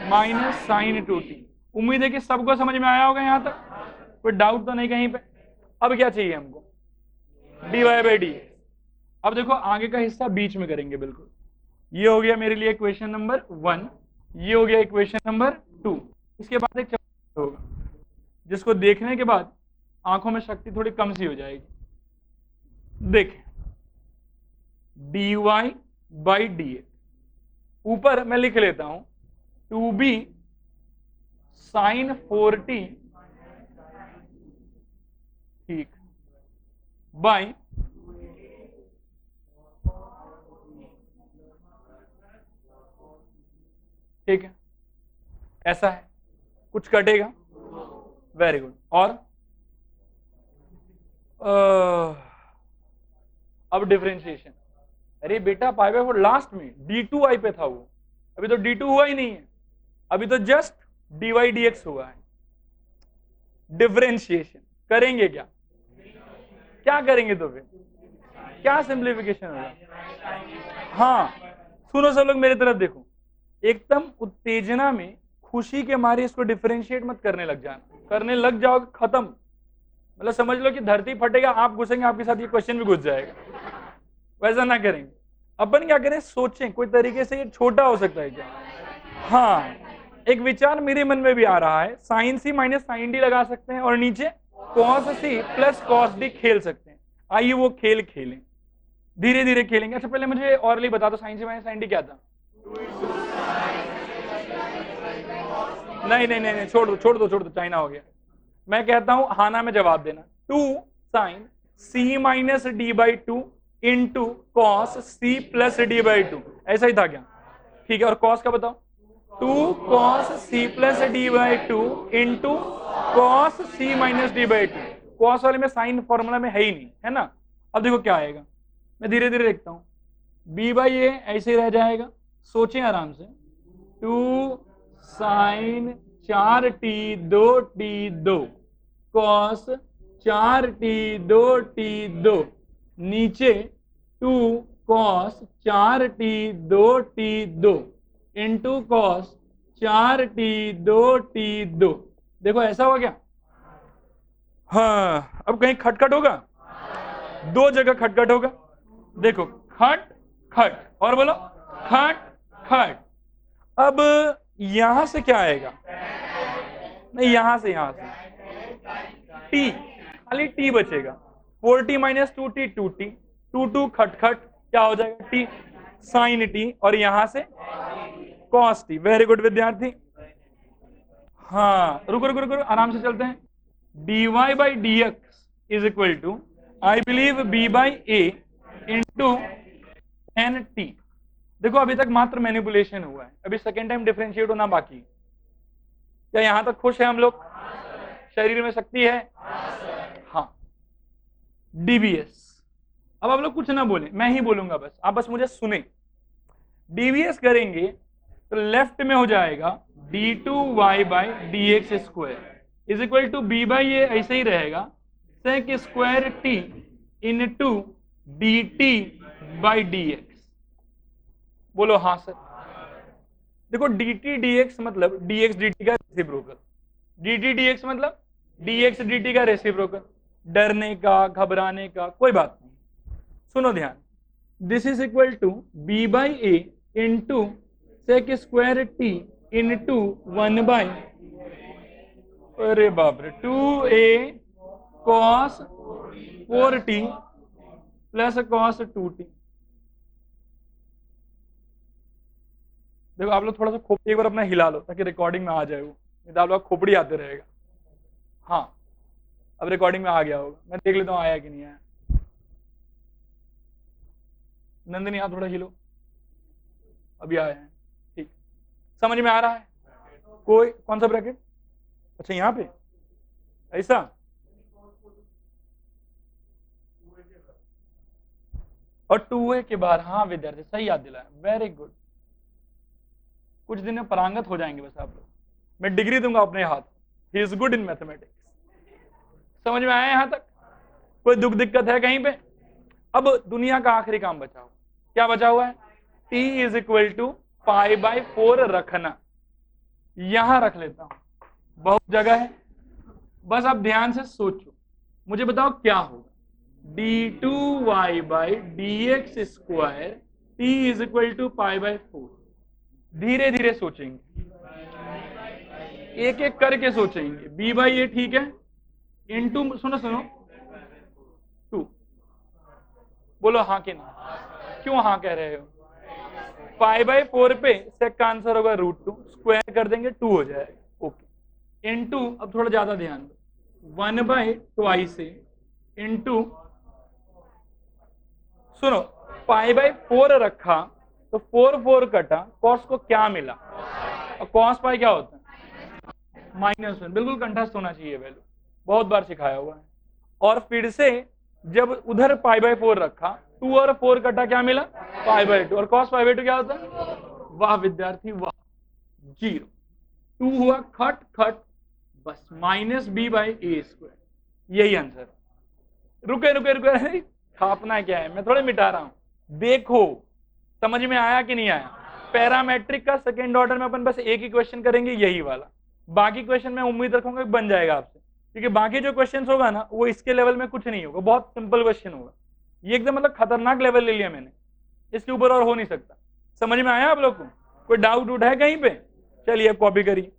S1: minus sine 2t। उम्मीद है कि सबको समझ में आया होगा यहां तक, कोई डाउट तो नहीं कहीं पे। अब क्या चाहिए हमको? dy by D. अब देखो आगे का हिस्सा बीच में करेंगे बिल्कुल। ये हो गया मेरे लिए इक्वेशन नंबर 1, ये हो गया इक्वेशन नंबर 2। इसके बाद एक चैप्टर होगा जिसको देखने के बाद आंखों में शक्ति थोड़ी कम सी हो जाएगी। देख, dy बाई डी, ऊपर मैं लिख लेता हूं 2b साइन 4t, ठीक, बाई ठीक है, ऐसा है। कुछ कटेगा? Very good. और अब डिफरेंशिएशन। अरे बेटा पाई बाय 4 लास्ट में d2i पे था वो, अभी तो d2 हुआ ही नहीं है, अभी तो जस्ट dy dx हुआ है। डिफरेंशिएशन करेंगे क्या? क्या करेंगे तो फिर क्या सिंप्लीफिकेशन होगा? हाँ सुनो सब लोग मेरी तरफ देखो, एकदम उत्तेजना में खुशी के मारे इसको डिफरेंशिएट मत करने लग जाना, करने लग जाओगे खत्म, मतलब समझ लो कि धरती फटेगा, आप घुसेंगे, आपके साथ ये क्वेश्चन भी घुस जाएगा। वैसा ना करेंगे। अपन क्या करें, सोचें कोई तरीके से ये छोटा हो सकता है क्या? हाँ एक विचार मेरे मन में भी आ रहा है, sine c minus sine d लगा सकते हैं और नीचे cos c plus cos d खेल सकते हैं। आइए वो खेल खेलें, धीरे धीरे खेलेंगे। अच्छा पहले मुझे ऑरली बता दो, sign c minus sine D क्या था? नहीं नहीं नहीं, छोड़ दो छोड़ दो छोड़ दो, चाइना हो गया। मैं कहता हूं हाना में जवाब देना, 2 sine c minus d by 2 into cos c plus d by 2, ऐसा ही था क्या? ठीक है, और कॉस का बताओ? 2 cos c plus d by 2 into cos c minus d by 2। Cos वाले में साइन फॉर्मूला में है ही नहीं, है ना? अब देखो क्या आएगा, मैं धीरे धीरे देखता हूं। बी बाई ए ऐसे ही रह जाएगा, सोचें आराम से। 2 sign 4t 2t 2 cos 4t 2t 2 नीचे 2 cos 4t 2t 2 into cos 4t 2t 2। देखो ऐसा हुआ क्या? हाँ अब कहीं खटखट होगा? 2 जगह खटखट होगा। देखो खट खट, और बोलो खट खट। अब यहां से क्या आएगा? नहीं यहां से t, खाली t बचेगा। 4t माइनस 2t 2t 2 2 खट खट क्या हो जाएगा? t साइन t, और यहां से cos t। वेरी गुड विद्यार्थी। हाँ रुको रुको रुको आराम से चलते हैं। dy by d x is equal to I believe b by a into n t. देखो अभी तक मात्र मैनिपुलेशन हुआ है, अभी सेकेंड टाइम डिफरेंशिएट होना बाकी। क्या यहां तक खुश है हम लोग? शरीर में शक्ति है? हाँ। डीवीएस, अब आप लोग कुछ ना बोले, मैं ही बोलूंगा बस, आप बस मुझे सुने। डीवीएस करेंगे तो लेफ्ट में हो जाएगा d two y by d x square is equal to b by ये ऐसे ही रहेगा sec square t into d t by d x. बोलो हाँ सर। देखो डी टी डी एक्स मतलब डी एक्स डी टी का reciprocal, d t d x मतलब डी एक्स डी टी का रेसिप्रोकल। डरने का घबराने का कोई बात नहीं। सुनो ध्यान, this is equal to b by a into sec square t into 1 by, अरे बाप रे, 2a cos 4t plus cos 2t। देखो आप लोग थोड़ा सा खोपड़ी एक बार अपना हिला लो ताकि रिकॉर्डिंग में आ जाए वो, नहीं तो आप लोग खोपड़ी आते रहेगा। हाँ अब रिकॉर्डिंग में आ गया होगा, मैं देख लेता हूँ आया कि नहीं आया। नंदिनी आप थोड़ा हिलो, अभी आए हैं, ठीक समझ में आ रहा है? कोई कौन सा ब्रैकेट? अच्छा यहाँ पे ऐसा, और 2a के बाद, हाँ विद्यार्थी सही याद दिलाया, वेरी गुड। कुछ दिन में परांगत हो जाएंगे बस आप लोग, मैं डिग्री दूंगा अपने हाथ। He is good in mathematics. समझ में आया यहां तक? कोई दुख दिक्कत है कहीं पे? अब दुनिया का आखिरी काम बचा हुआ, क्या बचा हुआ है? t is equal to pi by 4 रखना। यहां रख लेता हूं, बहुत जगह है, बस आप ध्यान से सोचो, मुझे बताओ क्या होगा। d2y by d x square t is equal to pi by 4। धीरे धीरे सोचेंगे, एक एक करके सोचेंगे। b बाई ए ठीक है, इनटू सुनो सुनो 2। बोलो हाँ कि ना? क्यों हाँ कह रहे हो? पाई बाई 4 पे सेक का आंसर होगा √2, स्क्वायर कर देंगे 2 हो जाएगा। ओके, इनटू, अब थोड़ा ज्यादा ध्यान दो, 1 बाई ट्वाइस से इनटू, सुनो पाई बाई 4 रखा तो 4 4 कटा, कॉस को क्या मिला? और कॉस पाई क्या होता है? -1। बिल्कुल कंठस्थ होना चाहिए, वैल्यू बहुत बार सिखाया हुआ है। और फिर से जब उधर पाई बाई 4 रखा, 2 और 4 कटा, क्या मिला? Pi by 2। और कॉस पाई बाई 2 क्या होता है? वाह विद्यार्थी वाह, 0। 2 हुआ खट खट, बस -b बाई ए स्क्वायर, यही आंसर। रुके रुके रुके, छापना क्या है, मैं थोड़े मिटा रहा हूं। देखो समझ में आया कि नहीं आया? पैरामेट्रिक का सेकेंड ऑर्डर में अपन बस एक ही क्वेश्चन करेंगे, यही वाला। बाकी क्वेश्चन मैं उम्मीद रखूंगा बन जाएगा आपसे, क्योंकि बाकी जो क्वेश्चन होगा ना वो इसके लेवल में कुछ नहीं होगा, बहुत सिंपल क्वेश्चन होगा। ये एकदम मतलब खतरनाक लेवल ले लिया मैंने, इसके ऊपर और हो नहीं सकता। समझ में आया आप लोग को? कोई डाउट है कहीं पे? चलिए कॉपी करिए।